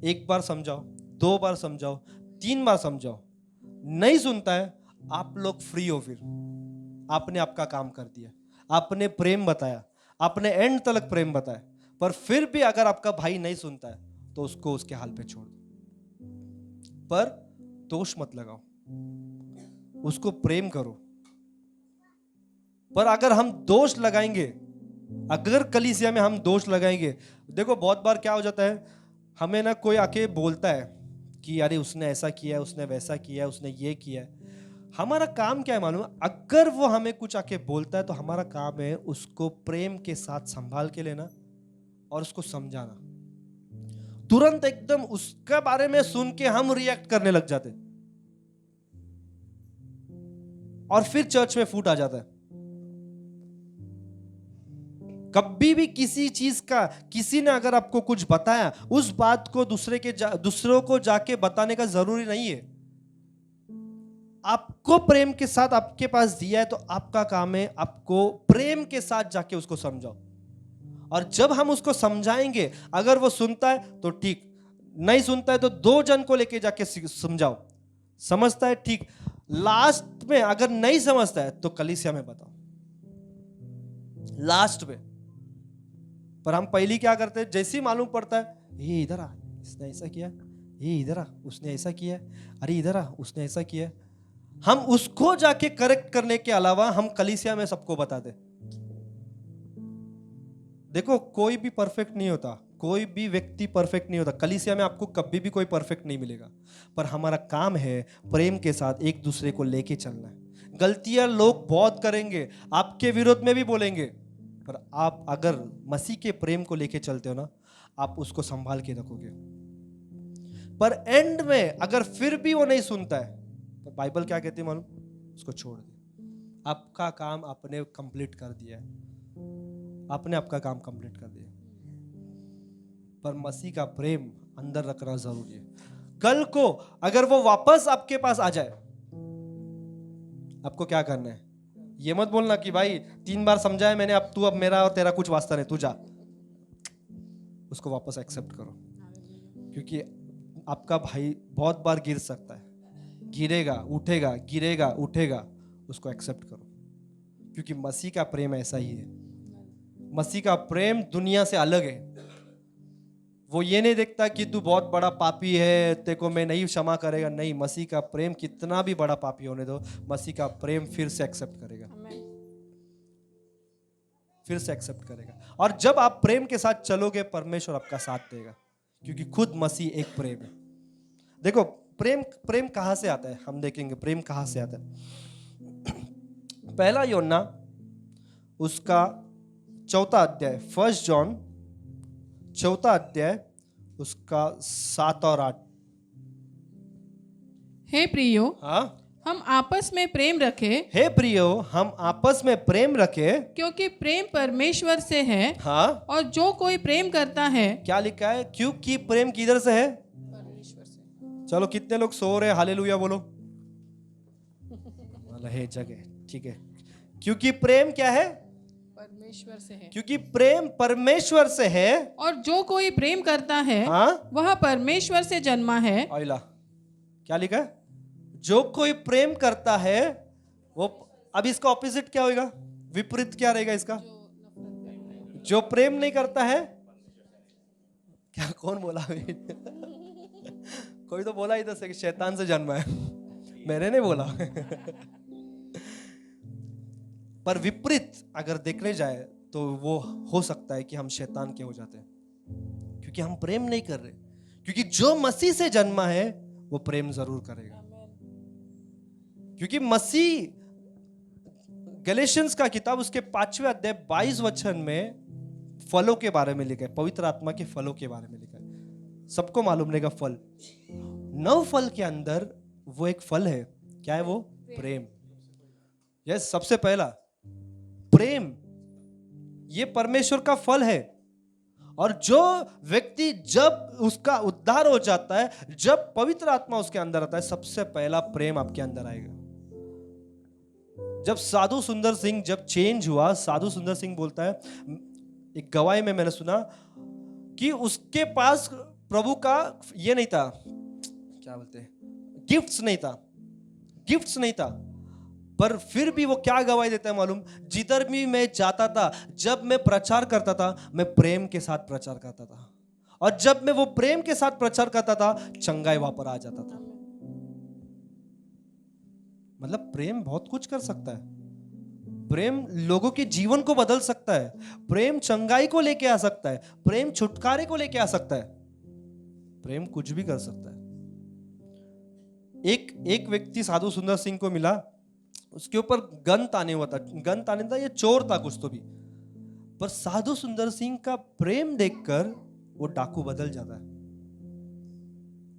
एक बार समझाओ, 2 बार समझाओ, 3 बार समझाओ, नहीं सुनता है, आप लोग फ्री हो। फिर आपने आपका काम कर दिया, आपने प्रेम बताया, आपने एंड तक प्रेम बताया, पर फिर भी अगर आपका भाई नहीं सुनता है तो उसको उसके हाल पे छोड़ दो। पर दोष मत लगाओ, उसको प्रेम करो। पर अगर हम दोष लगाएंगे, अगर कलीसिया में हम दोष लगाएंगे, देखो बहुत बार क्या हो जाता है, हमें ना कोई आके बोलता है कि अरे उसने ऐसा किया है, उसने वैसा किया है, उसने ये किया है। हमारा काम क्या है मालूम है? अगर वो हमें कुछ आके बोलता है तो हमारा काम है उसको प्रेम के साथ संभाल के लेना और उसको समझाना। तुरंत एकदम उसके बारे में सुन के हम रिएक्ट करने लग जाते और फिर चर्च में फूट आ जाता है। कभी भी किसी चीज का, किसी ने अगर आपको कुछ बताया, उस बात को दूसरों को जाके बताने का जरूरी नहीं है। आपको प्रेम के साथ आपके पास दिया है तो आपका काम है आपको प्रेम के साथ जाके उसको समझाओ। और जब हम उसको समझाएंगे, अगर वो सुनता है तो ठीक, नहीं सुनता है तो 2 जन को लेके जाके समझाओ। समझता है ठीक, लास्ट में अगर नहीं समझता है तो कलीसिया में बताओ, लास्ट में। पर हम पहली क्या करते हैं, जैसे ही मालूम पड़ता है, ये इधर आ, इसने ऐसा किया, ये इधर आ, उसने ऐसा किया, अरे इधर आ, उसने ऐसा किया, हम उसको जाके करेक्ट करने के अलावा हम कलीसिया में सबको बता दे। देखो कोई भी परफेक्ट नहीं होता, कोई भी व्यक्ति परफेक्ट नहीं होता। कलीसिया में आपको कभी भी कोई परफेक्ट नहीं मिलेगा, पर हमारा काम है प्रेम के साथ एक दूसरे को लेके चलना है। गलतियां लोग बहुत करेंगे, आपके विरोध में भी बोलेंगे, पर आप अगर मसीह के प्रेम को लेके चलते हो ना, आप उसको संभाल के रखोगे। पर एंड में अगर फिर भी वो नहीं सुनता है तो बाइबल क्या कहती है मालूम? उसको छोड़ दे। आपका काम आपने कंप्लीट कर दिया है, आपने आपका काम कंप्लीट कर दिया। पर मसीह का प्रेम अंदर रखना जरूरी है। कल को अगर वो वापस आपके पास आ जाए, आपको क्या करना है? ये मत बोलना कि भाई 3 बार समझाया मैंने, अब मेरा और तेरा कुछ वास्ता नहीं, तू जा। उसको वापस एक्सेप्ट करो, क्योंकि आपका भाई बहुत बार गिर सकता है, गिरेगा उठेगा, गिरेगा उठेगा। उसको एक्सेप्ट करो, क्योंकि मसीह का प्रेम ऐसा ही है। मसीह का प्रेम दुनिया से अलग है। वो ये नहीं देखता कि तू बहुत बड़ा पापी है, तेरे को मैं नहीं क्षमा करेगा। नहीं, मसीह का प्रेम कितना भी बड़ा पापी होने दो, मसीह का प्रेम फिर से एक्सेप्ट करेगा, फिर से एक्सेप्ट करेगा। और जब आप प्रेम के साथ चलोगे, परमेश्वर आपका साथ देगा, क्योंकि खुद मसीह एक प्रेम है। देखो प्रेम कहां से आता है, हम देखेंगे प्रेम कहां से आता है। पहला यूहन्ना उसका 4 अध्याय, 1 जॉन 4 अध्याय उसका 7 और 8। हे प्रियो, हाँ, हम आपस में प्रेम रखें, हे प्रियो हम आपस में प्रेम रखें, क्योंकि प्रेम परमेश्वर से है। हाँ, और जो कोई प्रेम करता है, क्या लिखा है? क्योंकि प्रेम किधर से है? परमेश्वर से। चलो कितने लोग सो रहे हैं? हालेलुया बोलो। है जगह, ठीक है। क्योंकि प्रेम क्या है? परमेश्वर से है। क्योंकि प्रेम परमेश्वर से है। और जो कोई प्रेम करता है, हाँ, वह परमेश्वर से जन्मा है। आइला क्या लिखा है? जो कोई प्रेम करता है वो, अब इसका ऑपोजिट क्या होगा? विपरीत क्या रहेगा इसका? जो प्रेम नहीं करता है। क्या कौन बोला? कोई तो बोला इधर से कि शैतान से जन्मा है। मैंने नहीं बोला। पर विपरीत अगर देखने जाए तो वो हो सकता है कि हम शैतान के हो जाते हैं, क्योंकि हम प्रेम नहीं कर रहे। क्योंकि जो मसीह से जन्मा है वो प्रेम जरूर करेगा, क्योंकि मसीह, गैलेशियंस का किताब उसके 5वें अध्याय 22 वचन में फलों के बारे में लिखा है, पवित्र आत्मा के फलों के बारे में लिखा है। सबको मालूम रहेगा फल, 9 फल के अंदर वो एक फल है। क्या है वो? प्रेम। यस, सबसे पहला प्रेम, ये परमेश्वर का फल है। और जो व्यक्ति जब उसका उद्धार हो जाता है, जब पवित्र आत्मा उसके अंदर आता है, सबसे पहला प्रेम आपके अंदर आएगा। जब साधु सुंदर सिंह जब चेंज हुआ, साधु सुंदर सिंह बोलता है, एक गवाही में मैंने सुना कि उसके पास प्रभु का ये नहीं था, क्या बोलते हैं, गिफ्ट्स नहीं था, पर फिर भी वो क्या गवाही देता है मालूम? जिधर भी मैं जाता था, जब मैं प्रचार करता था, मैं प्रेम के साथ प्रचार करता था, और जब मैं वो प्रेम के साथ प्रचार करता था, चंगाई वहां पर आ जाता था। मतलब प्रेम बहुत कुछ कर सकता है। प्रेम लोगों के जीवन को बदल सकता है। प्रेम चंगाई को लेके आ सकता है। प्रेम छुटकारे को लेके आ सकता है। प्रेम कुछ भी कर सकता है। एक व्यक्ति साधु सुंदर सिंह को मिला, उसके ऊपर गन ताने हुआ था, ये चोर था कुछ तो भी, पर साधु सुंदर सिंह का प्रेम देखकर वो डाकू बदल जाता है,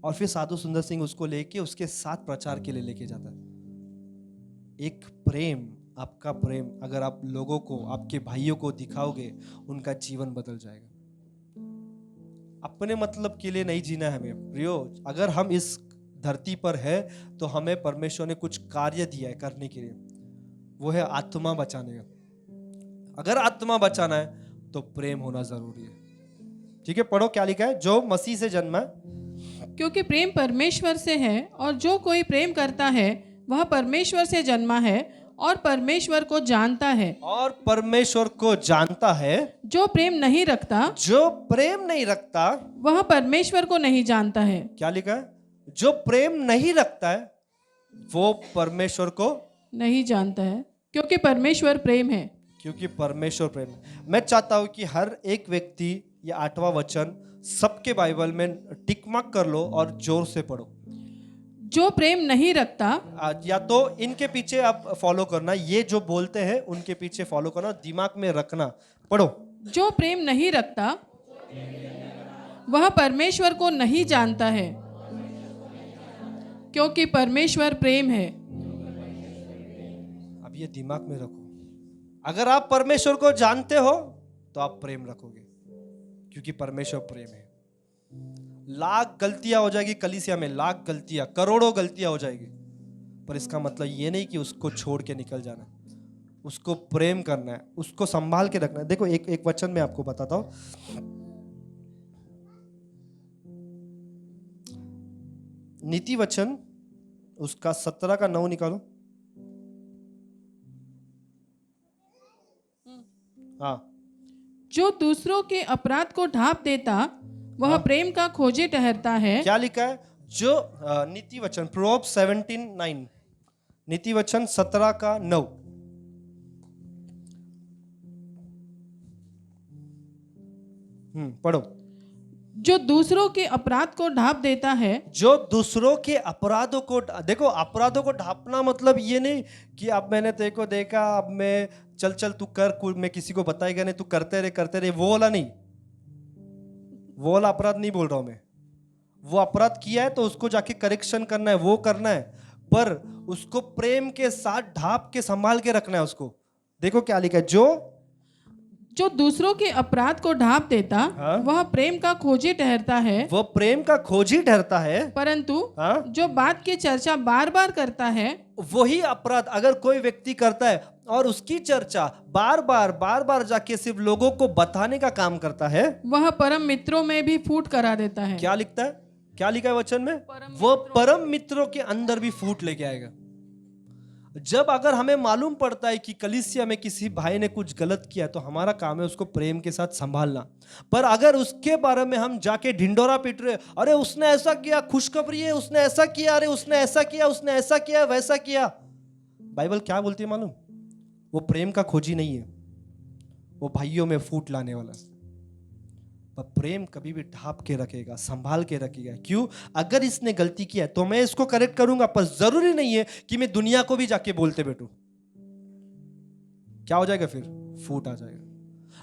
और फिर साधु सुंदर सिंह उसको लेके उसके साथ प्रचार के लिए लेके जाता है। एक प्रेम, आपका प्रेम अगर आप लोगों को, आपके भाइयों को दिखाओगे, उनका जीवन बदल जाएगा। अपने मतलब के लिए नहीं जीना है हमें प्रियो। अगर हम इस धरती पर है तो हमें परमेश्वर ने कुछ कार्य दिया है करने के लिए, वो है आत्मा बचाने का। अगर आत्मा बचाना है तो प्रेम होना जरूरी है। ठीक है, पढ़ो क्या लिखा है। जो मसीह से जन्मा है, क्योंकि प्रेम परमेश्वर से है, और जो कोई प्रेम करता है वह परमेश्वर से जन्मा है और परमेश्वर को जानता है। जो प्रेम नहीं रखता वह परमेश्वर को नहीं जानता है। क्या लिखा है? जो प्रेम नहीं रखता है वो परमेश्वर को नहीं जानता है, क्योंकि परमेश्वर प्रेम है। मैं चाहता हूं कि हर एक व्यक्ति ये 8वां वचन सबके बाइबल में टिक मार्क कर लो और जोर से पढ़ो। जो प्रेम नहीं रखता, या तो इनके पीछे आप फॉलो करना, ये जो बोलते हैं उनके पीछे फॉलो करना, दिमाग में रखना। पढ़ो। जो प्रेम नहीं रखता वह परमेश्वर को नहीं जानता है, क्योंकि परमेश्वर प्रेम है। अब ये दिमाग में रखो, अगर आप परमेश्वर को जानते हो तो आप प्रेम रखोगे, क्योंकि परमेश्वर प्रेम है। लाख गलतियां हो जाएगी कलीसिया में, लाख गलतियां, करोड़ों गलतियां हो जाएगी, पर इसका मतलब ये नहीं कि उसको छोड़ के निकल जाना है। उसको प्रेम करना है, उसको संभाल के रखना है। देखो एक वचन में आपको बताता हूं, नीति वचन उसका 17 का 9 निकालो। हाँ। जो दूसरों के अपराध को ढांप देता वह प्रेम का खोजी ठहरता है। क्या लिखा है? जो नीति वचन प्रोवर्ब्स 17:9, नीति वचन 17 का 9। पढ़ो। जो दूसरों के अपराध को ढांप देता है। जो दूसरों के अपराधों को, देखो अपराधों को ढांपना मतलब ये नहीं कि अब मैंने तेरे को देखा, अब मैं चल तू कर, मैं किसी को बताएगा नहीं, तू करते रहे, वो वाला नहीं, वो वाला अपराध नहीं बोल रहा हूं मैं। वो अपराध किया है तो उसको जाके करेक्शन करना है, वो करना है, पर उसको प्रेम के साथ ढांप के संभाल के रखना है उसको। देखो क्या लिखा है, जो दूसरों के अपराध को ढांप देता वह प्रेम का खोजी ठहरता है। वो प्रेम का खोजी ठहरता है, परंतु जो बात की चर्चा बार बार करता है, वही अपराध अगर कोई व्यक्ति करता है और उसकी चर्चा बार बार जाके सिर्फ लोगों को बताने का काम करता है, वह परम मित्रों में भी फूट करा देता है। क्या लिखता है, क्या लिखा है वचन में? वो परम मित्रों के अंदर भी फूट लेके आएगा। जब अगर हमें मालूम पड़ता है कि कलीसिया में किसी भाई ने कुछ गलत किया, तो हमारा काम है उसको प्रेम के साथ संभालना। पर अगर उसके बारे में हम जाके ढिंडोरा पीट रहे, अरे उसने ऐसा किया, खुशखबरी है, उसने ऐसा किया, अरे उसने ऐसा किया, वैसा किया, बाइबल क्या बोलती है मालूम? वो प्रेम का खोजी नहीं है, वो भाइयों में फूट लाने वाला। पर प्रेम कभी भी ढांप के रखेगा, संभाल के रखेगा। क्यों? अगर इसने गलती किया तो मैं इसको करेक्ट करूंगा, पर जरूरी नहीं है कि मैं दुनिया को भी जाके बोलते बैठूं। क्या हो जाएगा फिर? फूट आ जाएगा।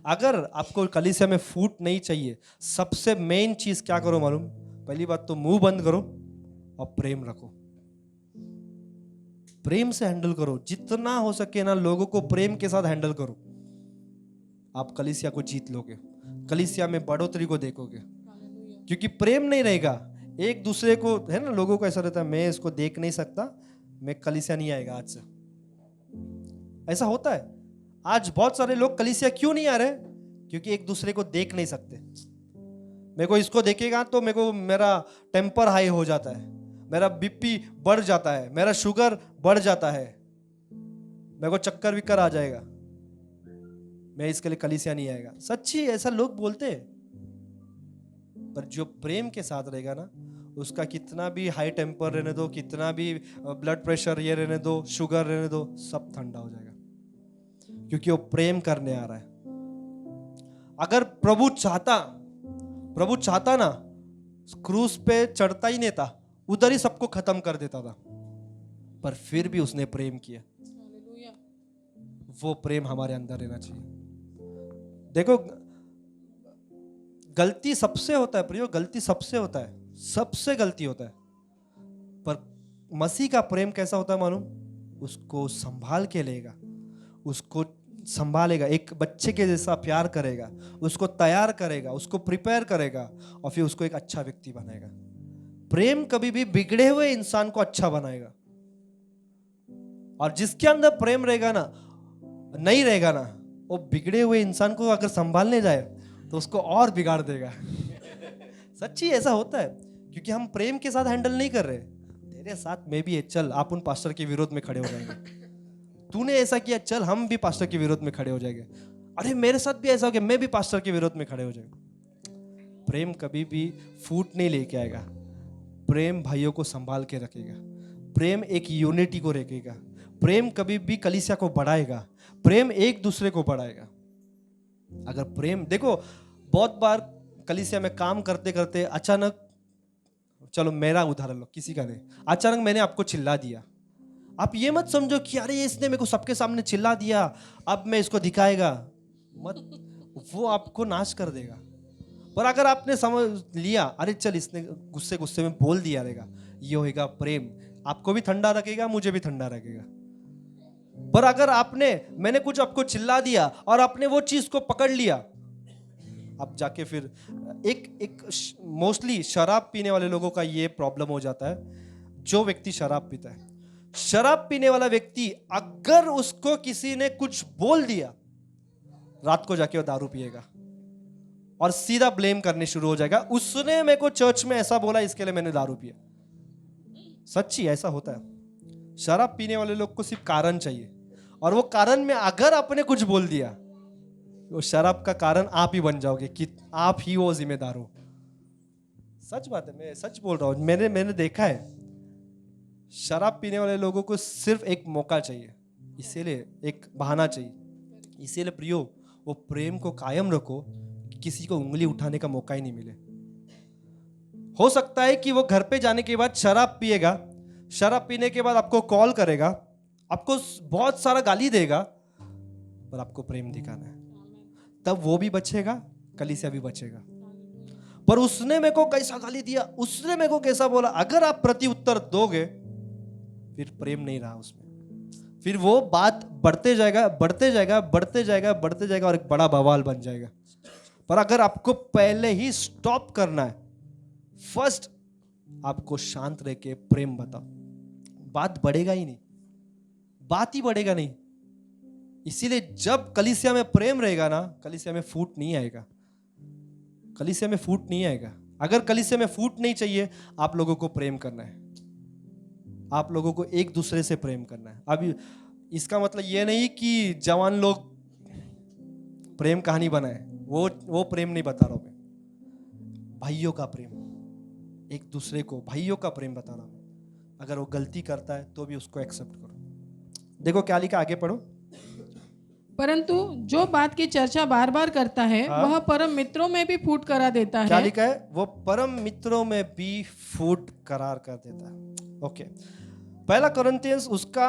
अगर आपको कलीसिया में फूट नहीं चाहिए, सबसे मेन चीज क्या करो मालूम? पहली बात तो मुंह बंद करो और प्रेम रखो। प्रेम से हैंडल करो, जितना हो सके ना लोगों को प्रेम के साथ हैंडल करो। आप कलीसिया को जीत लोगे, कलीसिया में बढ़ोतरी को देखोगे, क्योंकि प्रेम नहीं रहेगा। एक दूसरे को है ना, लोगों को ऐसा रहता है मैं इसको देख नहीं सकता, मैं कलीसिया नहीं आएगा आज से। ऐसा होता है। आज बहुत सारे लोग कलीसिया क्यों नहीं आ रहे? क्योंकि एक दूसरे को देख नहीं सकते। मेरे को इसको देखेगा तो मेरा टेम्पर हाई हो जाता है, मेरा बीपी बढ़ जाता है, मेरा शुगर बढ़ जाता है, मेरे को चक्कर विक्कर आ जाएगा, मैं इसके लिए कलीसिया नहीं आएगा। सच्ची ऐसा लोग बोलते हैं, पर जो प्रेम के साथ रहेगा ना, उसका कितना भी हाई टेम्पर रहने दो, कितना भी ब्लड प्रेशर ये रहने दो, शुगर रहने दो, सब ठंडा हो जाएगा, क्योंकि वो प्रेम करने आ रहा है। अगर प्रभु चाहता ना, क्रूस पे चढ़ता ही नहीं था, उधर ही सबको खत्म कर देता था, पर फिर भी उसने प्रेम किया। वो प्रेम हमारे अंदर रहना चाहिए। देखो, गलती सबसे होता है प्रियो, गलती सबसे होता है, सबसे गलती होता है, पर मसीह का प्रेम कैसा होता है मालूम? उसको संभाल के लेगा, उसको संभालेगा, एक बच्चे के जैसा प्यार करेगा, उसको तैयार करेगा, उसको प्रिपेयर करेगा, और फिर उसको एक अच्छा व्यक्ति बनाएगा। प्रेम कभी भी बिगड़े हुए इंसान को अच्छा बनाएगा, और जिसके अंदर प्रेम रहेगा ना, नहीं रहेगा ना, वो बिगड़े हुए इंसान को अगर संभालने जाए तो उसको और बिगाड़ देगा। सच्ची ऐसा होता है, क्योंकि हम प्रेम के साथ हैंडल नहीं कर रहे। तेरे साथ में भी है, चल आप उन पास्टर के विरोध में खड़े हो जाएंगे, तूने ऐसा किया, चल हम भी पास्टर के विरोध में खड़े हो जाएंगे, अरे मेरे साथ भी ऐसा हो गया, मैं भी पास्टर के विरोध में खड़े हो जाएंगे। प्रेम कभी भी फूट नहीं लेके आएगा, प्रेम भाइयों को संभाल के रखेगा, प्रेम एक यूनिटी को रखेगा, प्रेम कभी भी कलीसिया को बढ़ाएगा, प्रेम एक दूसरे को बढ़ाएगा। अगर प्रेम, देखो बहुत बार कलीसिया में काम करते करते अचानक, चलो मेरा उदाहरण लो, किसी का नहीं, अचानक मैंने आपको चिल्ला दिया। आप ये मत समझो कि अरे इसने मेरे को सबके सामने चिल्ला दिया, अब मैं इसको दिखाएगा, मत, वो आपको नाश कर देगा। पर अगर आपने समझ लिया, अरे चल इसने गुस्से में बोल दिया रहेगा, ये होगा प्रेम, आपको भी ठंडा रखेगा, मुझे भी ठंडा रखेगा। पर अगर मैंने कुछ आपको चिल्ला दिया और आपने वो चीज को पकड़ लिया, अब जाके फिर एक मोस्टली शराब पीने वाले लोगों का ये प्रॉब्लम हो जाता है। जो व्यक्ति शराब पीता है, शराब पीने वाला व्यक्ति, अगर उसको किसी ने कुछ बोल दिया, रात को जाके वो दारू पिएगा और सीधा ब्लेम करने शुरू हो जाएगा, उसने मेरे को चर्च में ऐसा बोला इसके लिए मैंने दारू पिया। सच्ची ऐसा होता है। शराब पीने वाले लोग को सिर्फ कारण चाहिए, और वो कारण में अगर आपने कुछ बोल दिया, वो शराब का कारण आप ही बन जाओगे, कि आप ही वो जिम्मेदार हो। सच बात है, मैं सच बोल रहा हूँ, मैंने देखा है। शराब पीने वाले लोगों को सिर्फ एक मौका चाहिए, इसीलिए एक बहाना चाहिए। इसीलिए प्रियो, वो प्रेम को कायम रखो, किसी को उंगली उठाने का मौका ही नहीं मिले। हो सकता है कि वो घर पे जाने के बाद शराब पिएगा, शराब पीने के बाद आपको कॉल करेगा, आपको बहुत सारा गाली देगा, पर आपको प्रेम दिखाना है, तब वो भी बचेगा, कलीसिया भी बचेगा। पर उसने मेरे को कैसा गाली दिया, उसने मेरे को कैसा बोला, अगर आप प्रति उत्तर दोगे, फिर प्रेम नहीं रहा उसमें, फिर वो बात बढ़ते जाएगा और एक बड़ा बवाल बन जाएगा। पर अगर आपको पहले ही स्टॉप करना है, फर्स्ट आपको शांत रह के प्रेम बताओ, बात बढ़ेगा ही नहीं, बात ही बढ़ेगा नहीं। इसीलिए जब कलीसिया में प्रेम रहेगा ना, कलीसिया में फूट नहीं आएगा, कलीसिया में फूट नहीं आएगा। अगर कलीसिया में फूट नहीं चाहिए, आप लोगों को प्रेम करना है, आप लोगों को एक दूसरे से प्रेम करना है। अभी इसका मतलब ये नहीं कि जवान लोग प्रेम कहानी बनाए, वो प्रेम नहीं बता रहा हूं मैं। भाइयों का प्रेम, एक दूसरे को भाइयों का प्रेम बता रहा हूं। अगर वो गलती करता है तो भी उसको एक्सेप्ट करो। देखो क्या लिखा, आगे पढ़ो। परंतु जो बात की चर्चा बार बार करता है, वह परम मित्रों में भी फूट करा देता है। क्या लिखा है? वो परम मित्रों में भी फूट करार कर देता है। ओके, पहला कोरिन्थियंस उसका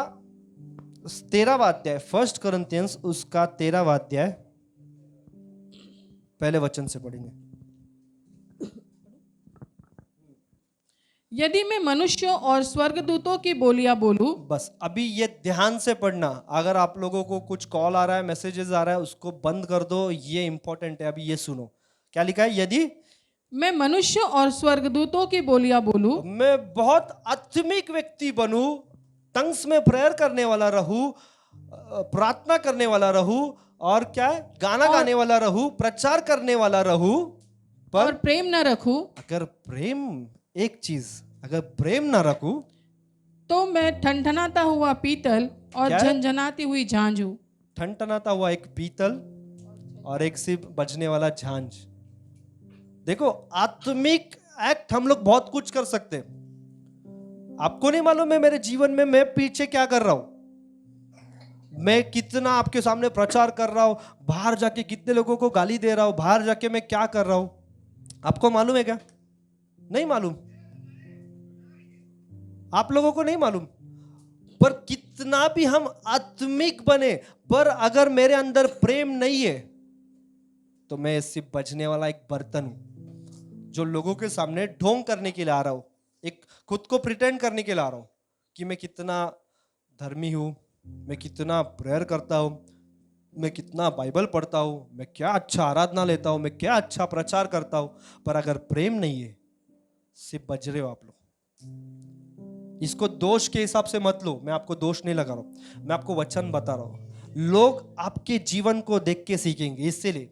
13वां अध्याय, फर्स्ट कोरिन्थियंस उसका 13वां अध्याय, पहले वचन से पढ़ेंगे। यदि मैं मनुष्यों और स्वर्गदूतों की बोलियां बोलूं, बस अभी ये ध्यान से पढ़ना। अगर आप लोगों को कुछ कॉल आ रहा है, मैसेजेस आ रहा है, उसको बंद कर दो, ये इंपॉर्टेंट है। अभी ये सुनो क्या लिखा है। यदि मैं मनुष्यों और स्वर्गदूतों की बोलियां बोलूं, मैं बहुत आत्मिक व्यक्ति बनूं, टंग्स में प्रेयर करने वाला रहूं, प्रार्थना करने वाला रहूं और क्या है, गाना गाने वाला रहूं, प्रचार करने वाला रहूं, पर और प्रेम न रखूं अगर प्रेम, एक चीज, अगर प्रेम ना रखूं, तो मैं ठनठनाता हुआ पीतल और क्या है? झनझनाती हुई झांझ हूं। ठनठनाता हुआ एक पीतल और एक सिर्फ बजने वाला झांझ। देखो, आत्मिक एक्ट हम लोग बहुत कुछ कर सकते हैं। आपको नहीं मालूम है मेरे जीवन में मैं पीछे क्या कर रहा हूं, मैं कितना आपके सामने प्रचार कर रहा हूं, बाहर जाके कितने लोगों को गाली दे रहा हूं, बाहर जाके मैं क्या कर रहा हूं, आपको मालूम है क्या? नहीं मालूम, आप लोगों को नहीं मालूम। पर कितना भी हम आत्मिक बने, पर अगर मेरे अंदर प्रेम नहीं है तो मैं सिर्फ बजने वाला एक बर्तन हूं, जो लोगों के सामने ढोंग करने के लिए आ रहा हूं, एक खुद को प्रिटेंड करने के लिए आ रहा हूं कि मैं कितना धर्मी हूं, मैं कितना प्रेयर करता हूं, मैं कितना बाइबल पढ़ता हूं, मैं क्या अच्छा आराधना लेता हूं, मैं क्या अच्छा प्रचार करता हूं। पर अगर प्रेम नहीं है, सिर्फ बज रहे हो आप लोग। इसको दोष के हिसाब से मत लो, मैं आपको दोष नहीं लगा रहा हूं, मैं आपको वचन बता रहा हूं। लोग आपके जीवन को देख के सीखेंगे। इसलिए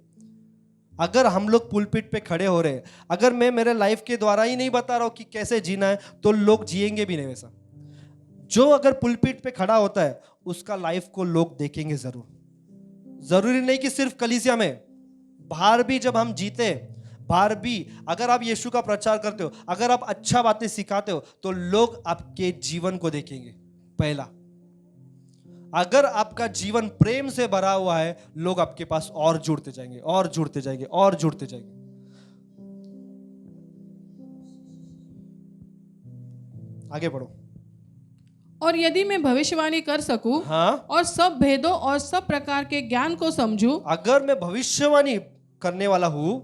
अगर हम लोग पुलपिट पे खड़े हो रहे हैं, अगर मैं मेरे लाइफ के द्वारा ही नहीं बता रहा हूं कि कैसे जीना है, तो लोग जिएंगे भी नहीं वैसा। जो अगर पुलपिट पे खड़ा होता है उसका लाइफ को लोग देखेंगे जरूर। जरूरी नहीं कि सिर्फ कलीसिया में, बाहर भी जब हम जीते, बाहर भी अगर आप यीशु का प्रचार करते हो, अगर आप अच्छा बातें सिखाते हो, तो लोग आपके जीवन को देखेंगे पहला। अगर आपका जीवन प्रेम से भरा हुआ है, लोग आपके पास और जुड़ते जाएंगे और जुड़ते जाएंगे और जुड़ते जाएंगे। आगे बढ़ो। और यदि मैं भविष्यवाणी कर सकूं हाँ, और सब भेदों और सब प्रकार के ज्ञान को समझूं, अगर मैं भविष्यवाणी करने वाला हूं,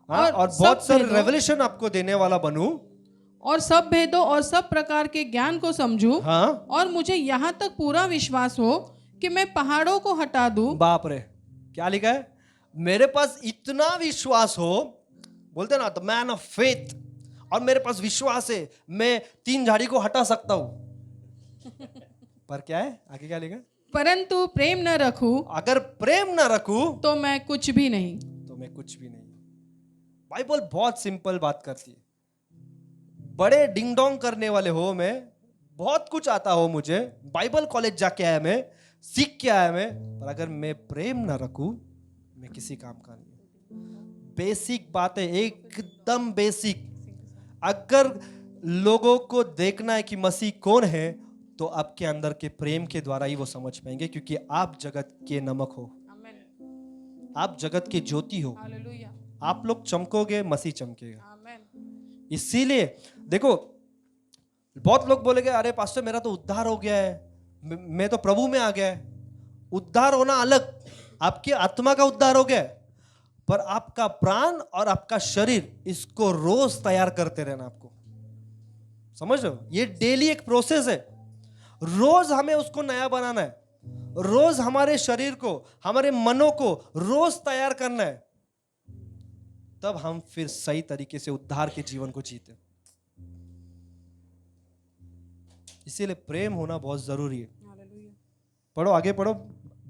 हाँ, और बहुत सब सारे भेदों रेवलेशन आपको देने वाला बनूं, और सब भेदों और सब प्रकार के ज्ञान को समझूं, हाँ, और मुझे यहाँ तक पूरा विश्वास हो कि मैं पहाड़ों को हटा दूं। बाप रे, क्या लिखा है? मेरे पास इतना विश्वास हो, बोलते ना द मैन ऑफ फेथ, और मेरे पास विश्वास है, मैं 3 झाड़ी को हटा सकता हूं। पर क्या है आगे, क्या लिखा है? परंतु प्रेम न रखूं अगर प्रेम ना रखूं तो मैं कुछ भी नहीं। तो मैं कुछ भी नहीं। बाइबल बहुत सिंपल बात करती है। बड़े डिंग डोंग करने वाले हो, मैं बहुत कुछ आता हो, मुझे बाइबल कॉलेज जाके आया, मैं सीख के आया मैं, पर अगर मैं प्रेम ना रखूं, मैं किसी काम का नहीं। बेसिक बात है, एकदम बेसिक। अगर लोगों को देखना है कि मसीह कौन है, तो आपके अंदर के प्रेम के द्वारा ही वो समझ पाएंगे, क्योंकि आप जगत के नमक हो, आप जगत की ज्योति हो। हालेलुया, आप लोग चमकोगे, मसीह चमकेगा। आमीन। इसीलिए देखो, बहुत लोग बोलेंगे अरे पास्टर मेरा तो उद्धार हो गया है, मैं तो प्रभु में आ गया है। उद्धार होना अलग, आपकी आत्मा का उद्धार हो गया है, पर आपका प्राण और आपका शरीर, इसको रोज तैयार करते रहना। आपको समझ लो, ये डेली एक प्रोसेस है। रोज हमें उसको नया बनाना है, रोज हमारे शरीर को, हमारे मनों को रोज तैयार करना है, तब हम फिर सही तरीके से उद्धार के जीवन को जीते। इसीलिए प्रेम होना बहुत जरूरी है। पढ़ो, आगे पढ़ो।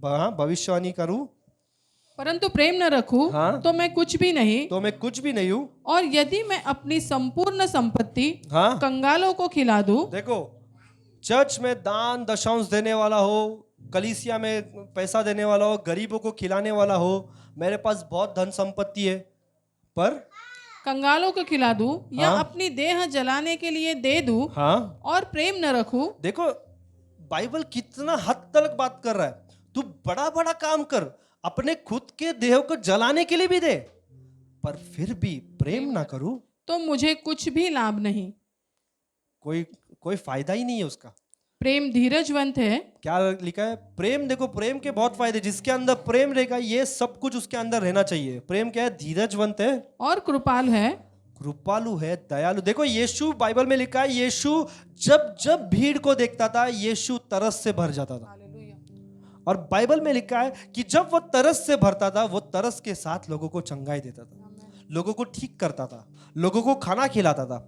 हाँ, भविष्यवाणी करूं परंतु प्रेम न रखूं हाँ, तो मैं कुछ भी नहीं। तो मैं कुछ भी नहीं हूं। और यदि मैं अपनी संपूर्ण संपत्ति हाँ, कंगालों को खिला दूं, देखो, चर्च में दान दशांश देने वाला हो, कलीसिया में पैसा देने वाला हो, गरीबों को खिलाने वाला हो, मेरे पास बहुत धन संपत्ति है, पर कंगालों को खिला दूं या हाँ, अपनी देह जलाने के लिए दे दूं हाँ, और प्रेम न रखूं, देखो बाइबल कितना हद तक बात कर रहा है। तू बड़ा बड़ा काम कर, अपने खुद के देह को जलाने के लिए भी दे, पर फिर भी प्रेम ना करूं, तो मुझे कुछ भी लाभ नहीं। कोई फायदा ही नहीं है उसका। प्रेम धीरजवंत है। क्या लिखा है? प्रेम, देखो प्रेम के बहुत फायदे, जिसके अंदर प्रेम रहेगा ये सब कुछ उसके अंदर रहना चाहिए। प्रेम क्या है? धीरजवंत है और कृपालु है। कृपालु है, दयालु। देखो यीशु, बाइबल में लिखा है, यीशु जब जब भीड़ को देखता था, यीशु तरस से भर जाता था। और बाइबल में लिखा है कि जब वो तरस से भरता था, वो तरस के साथ लोगों को चंगाई देता था, लोगों को ठीक करता था, लोगों को खाना खिलाता था।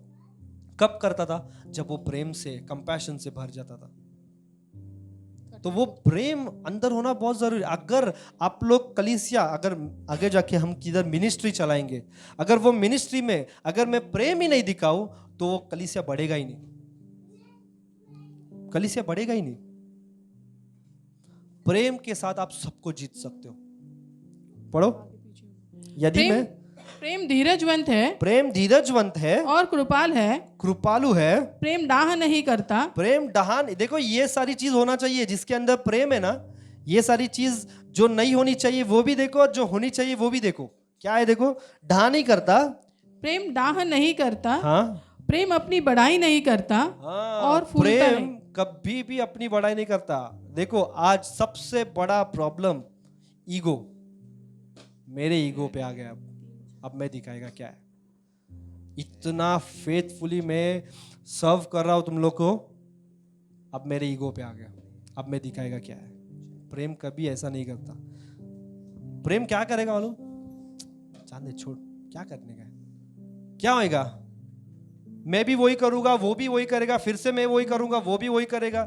कब करता था? जब वो प्रेम से, कंपैशन से भर जाता था। तो वो प्रेम अंदर होना बहुत जरूरी है। अगर आप लोग कलीसिया, अगर आगे जाके हम किधर मिनिस्ट्री चलाएंगे, अगर वो मिनिस्ट्री में अगर मैं प्रेम ही नहीं दिखाऊं तो वो कलीसिया बढ़ेगा ही नहीं, कलीसिया बढ़ेगा ही नहीं। प्रेम के साथ आप सबको जीत सकते हो। पढ़ो, यदि प्रेम मैं प्रेम धीरजवंत है प्रेम धीरजवंत है, और कृपाल है। कृपालु है, प्रेम डाह नहीं करता। प्रेम डहान। देखो ये सारी चीज होना चाहिए जिसके अंदर प्रेम है ना। ये सारी चीज जो नहीं होनी चाहिए वो भी देखो, और जो होनी चाहिए वो भी देखो। क्या है? देखो, डहा नहीं करता, प्रेम डाह नहीं करता। हाँ प्रेम अपनी बड़ाई नहीं करता हाँ, और फूलता प्रेम नहीं। कभी भी अपनी बड़ाई नहीं करता। देखो आज सबसे बड़ा प्रॉब्लम ईगो, मेरे ईगो पे आ गया। अब मैं दिखाएगा क्या है। इतना फेथफुली मैं सर्व कर रहा हूं तुम लोग को, अब मेरे ईगो पे आ गया। अब मैं दिखाएगा क्या है। प्रेम कभी ऐसा नहीं करता। प्रेम क्या करेगा मालूम? जान दे, छोड़, क्या करने का है, क्या होएगा? मैं भी वही करूंगा, वो भी वही करेगा, फिर से मैं वही करूंगा, वो भी वही करेगा।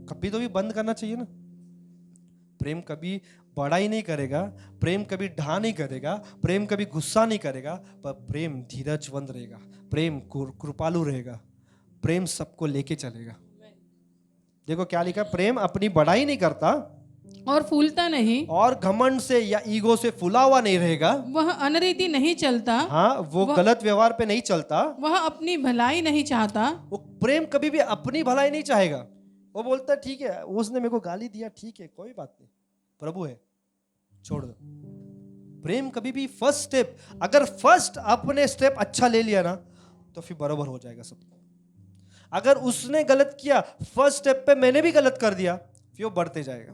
कभी तो भी बंद करना चाहिए ना। प्रेम कभी बड़ाई नहीं करेगा, प्रेम कभी ढा नहीं करेगा, प्रेम कभी गुस्सा नहीं करेगा, पर प्रेम धीरजवंत रहेगा, प्रेम कृपालु रहेगा, प्रेम सबको लेके चलेगा। देखो क्या लिखा, प्रेम अपनी बड़ाई नहीं करता और फूलता नहीं। और घमंड से या ईगो से फुला हुआ नहीं रहेगा। वह अनरीति नहीं चलता। हाँ, वो गलत व्यवहार पे नहीं चलता। वह अपनी भलाई नहीं चाहता। वो प्रेम कभी भी अपनी भलाई नहीं चाहेगा। वो बोलता है ठीक है, उसने मेरे को गाली दिया, ठीक है, कोई बात नहीं, प्रभु है, छोड़ दो। प्रेम कभी भी फर्स्ट स्टेप, अगर फर्स्ट अपने स्टेप अच्छा ले लिया ना तो फिर बराबर हो जाएगा सब। अगर उसने गलत किया, फर्स्ट स्टेप पे मैंने भी गलत कर दिया, फिर वो बढ़ते जाएगा।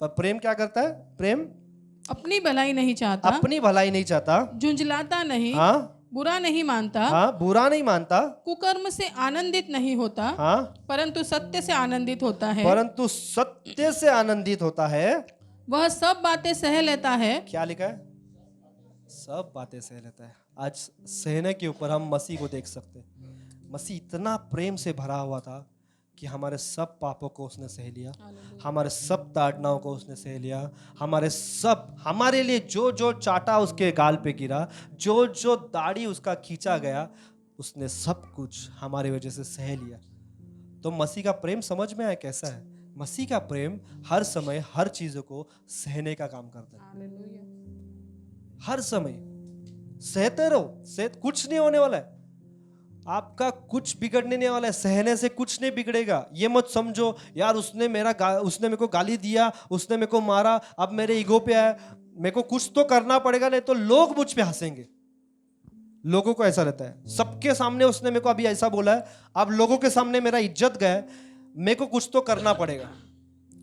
पर प्रेम क्या करता है? प्रेम अपनी भलाई नहीं चाहता। अपनी भलाई नहीं चाहता, झुंझलाता नहीं। हाँ बुरा नहीं मानता। हाँ, बुरा नहीं मानता, कुकर्म से आनंदित नहीं होता। हाँ, परंतु सत्य से आनंदित होता है। परंतु सत्य से आनंदित होता है। वह सब बातें सह लेता है। क्या लिखा है? सब बातें सह लेता है। आज सहने के ऊपर हम मसीह को देख सकते हैं। मसीह इतना प्रेम से भरा हुआ था कि हमारे सब पापों को उसने सह लिया, हमारे सब ताड़नाओं को उसने सह लिया, हमारे लिए जो जो चाटा उसके गाल पे गिरा, जो जो दाढ़ी उसका खींचा गया, उसने सब कुछ हमारे वजह से सह लिया। तो मसीह का प्रेम समझ में आया कैसा है? मसीह का प्रेम हर समय हर चीजों को सहने का काम करता है। हर समय सहते रहो, कुछ नहीं होने वाला है, आपका कुछ बिगड़ने नहीं वाला है, सहने से कुछ नहीं बिगड़ेगा। ये मत समझो यार उसने मेरे को गाली दिया, उसने मेरे को मारा, अब मेरे ईगो पे आया, मेरे को कुछ तो करना पड़ेगा, नहीं तो लोग मुझ पे हंसेंगे। लोगों को ऐसा रहता है, सबके सामने उसने मेरे को अभी ऐसा बोला है, अब लोगों के सामने मेरा इज्जत गया, मेरे को कुछ तो करना पड़ेगा।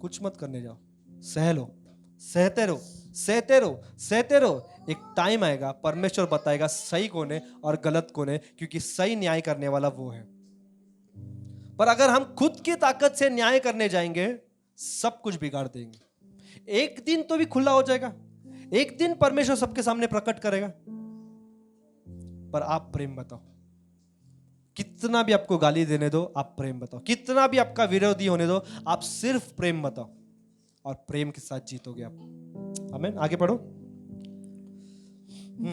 कुछ मत करने जाओ, सह लो, सहते रहो, सहते रहो, सहते रहो। एक टाइम आएगा, परमेश्वर बताएगा सही कौन है और गलत कौन है, क्योंकि सही न्याय करने वाला वो है। पर अगर हम खुद की ताकत से न्याय करने जाएंगे, सब कुछ बिगाड़ देंगे। एक दिन तो भी खुला हो जाएगा, एक दिन परमेश्वर सबके सामने प्रकट करेगा। पर आप प्रेम बताओ, कितना भी आपको गाली देने दो, आप प्रेम बताओ, कितना भी आपका विरोधी होने दो, आप सिर्फ प्रेम बताओ और प्रेम के साथ जीतोगे आप। आमीन। आगे पढ़ो।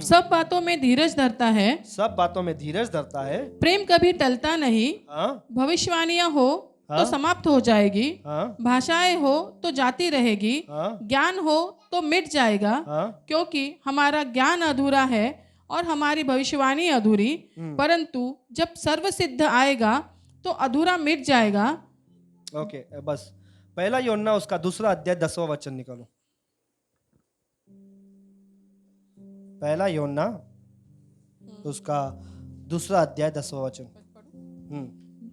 सब बातों में धीरज धरता है। सब बातों में धीरज धरता है। प्रेम कभी टलता नहीं। हाँ भविष्यवाणियां हो तो हाँ? समाप्त हो जाएगी। हाँ भाषाएं हो तो जाती रहेगी। हाँ ज्ञान हो तो मिट जाएगा। हाँ, क्योंकि हमारा ज्ञान अधूरा है और हमारी भविष्यवाणी अधूरी। परंतु जब सर्वसिद्ध आएगा तो अधूरा मिट जाएगा। ओके, बस पहला यूहन्ना उसका 2 अध्याय 10वां वचन निकालो। पहला यूहन्ना उसका 2 अध्याय 10वां वचन।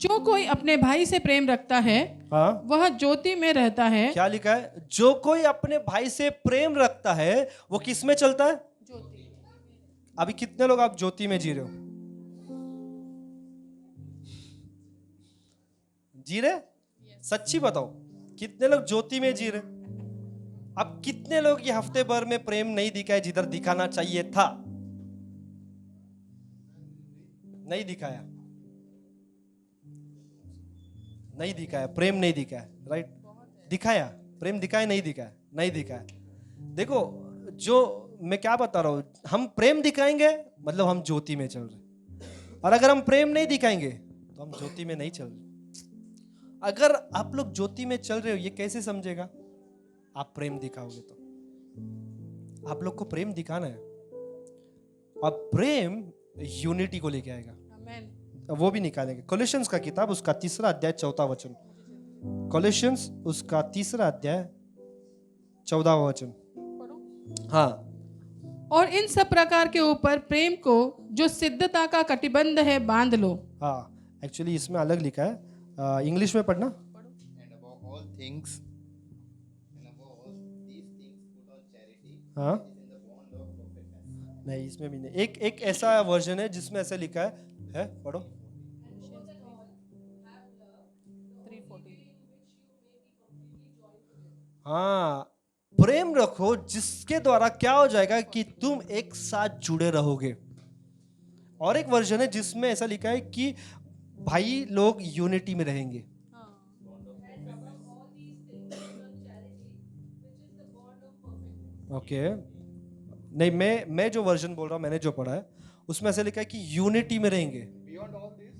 जो कोई अपने भाई से प्रेम रखता है हाँ, वह ज्योति में रहता है। क्या लिखा है? जो कोई अपने भाई से प्रेम रखता है वो किस में चलता है? ज्योति। अभी कितने लोग आप ज्योति में जी रहे हो? जी रहे? सच्ची बताओ, कितने लोग ज्योति में जी रहे? अब कितने लोग ये हफ्ते भर में प्रेम नहीं दिखाए जिधर दिखाना चाहिए था? नहीं दिखाया। नहीं दिखाया, प्रेम नहीं दिखाया, राइट? दिखाया, प्रेम दिखाया नहीं दिखाया, नहीं दिखाया। देखो, जो मैं क्या बता रहा हूँ, हम प्रेम दिखाएंगे मतलब हम ज्योति में चल रहे, और अगर हम प्रेम नहीं दिखाएंगे तो हम ज्योति में नहीं चल रहे। अगर आप लोग ज्योति में चल रहे हो, ये कैसे समझेगा? आप प्रेम दिखाओगे तो। आप लोग को प्रेम दिखाना है, और प्रेम यूनिटी को लेके आएगा। आमेन। वो भी निकालेंगे। कोलोसियंस का किताब, उसका 3 अध्याय 4 वचन। कोलोसियंस उसका 3 अध्याय 14 वचन। हाँ, और इन सब प्रकार के ऊपर प्रेम को, जो सिद्धता का कटिबंध है, बांध लो। हाँ, एक्चुअली इसमें अलग लिखा है, इंग्लिश में पढ़ना। And above all things, and above all these things, put on charity, हाँ, which is in the bond of perfectness. नहीं, इसमें भी नहीं। एक ऐसा वर्जन है जिसमें ऐसा लिखा है, पढ़ो। हाँ, प्रेम रखो जिसके द्वारा क्या हो जाएगा कि तुम एक साथ जुड़े रहोगे। और एक वर्जन है जिसमें ऐसा लिखा है कि भाई लोग यूनिटी में रहेंगे। ओके, नहीं, मैं जो वर्जन बोल रहा हूँ, मैंने जो पढ़ा है उसमें ऐसा लिखा है कि यूनिटी में रहेंगे। Beyond all this,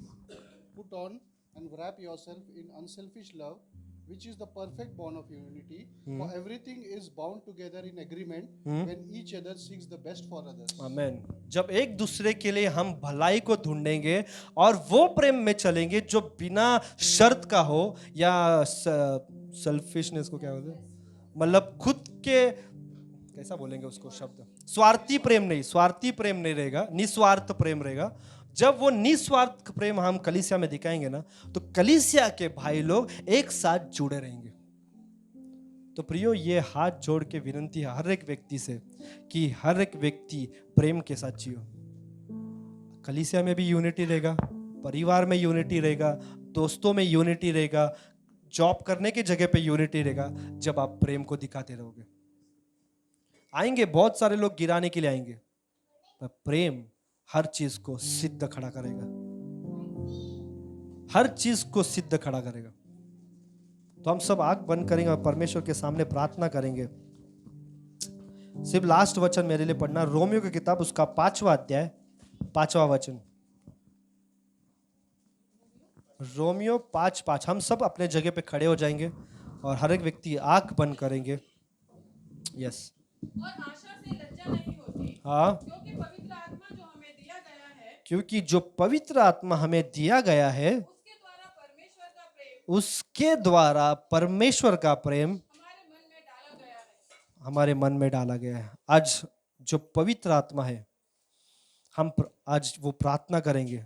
put on and wrap yourself in unselfish love, which is the perfect bond of unity. For everything is bound together in agreement when each other seeks the best for others. आमेन। जब एक दूसरे के लिए हम भलाई को ढूंढेंगे और वो प्रेम में चलेंगे जो बिना शर्त का हो, या सेल्फिशनेस को क्या बोलते हैं, मतलब खुद के, कैसा बोलेंगे उसको शब्द, स्वार्थी प्रेम नहीं, स्वार्थी प्रेम नहीं रहेगा, निस्वार्थ प्रेम रहेगा। जब वो निस्वार्थ प्रेम हम कलीसिया में दिखाएंगे ना, तो कलीसिया के भाई लोग एक साथ जुड़े रहेंगे। तो प्रियो, ये हाथ जोड़ के विनती है हर एक व्यक्ति से कि हर एक व्यक्ति प्रेम के साथ जियो। कलीसिया में भी यूनिटी रहेगा, परिवार में यूनिटी रहेगा, दोस्तों में यूनिटी रहेगा, जॉब करने की जगह पे यूनिटी रहेगा, जब आप प्रेम को दिखाते रहोगे। आएंगे बहुत सारे लोग गिराने के लिए आएंगे, पर प्रेम हर चीज को सिद्ध खड़ा करेगा, हर चीज को सिद्ध खड़ा करेगा। तो हम सब आंख बंद करेंगे और परमेश्वर के सामने प्रार्थना करेंगे। सिर्फ लास्ट वचन मेरे लिए पढ़ना, रोमियो की किताब, उसका 5वां अध्याय 5वां वचन। रोमियो 5:5। हम सब अपने जगह पे खड़े हो जाएंगे और हर एक व्यक्ति आंख बंद करेंगे। यस। और आशा से लज्जा नहीं होती, हाँ, क्योंकि पवित्र आत्मा जो हमें दिया गया है, क्योंकि जो पवित्र आत्मा हमें दिया गया है, उसके द्वारा परमेश्वर का प्रेम हमारे मन में डाला गया है। आज जो पवित्र आत्मा है, हम आज वो प्रार्थना करेंगे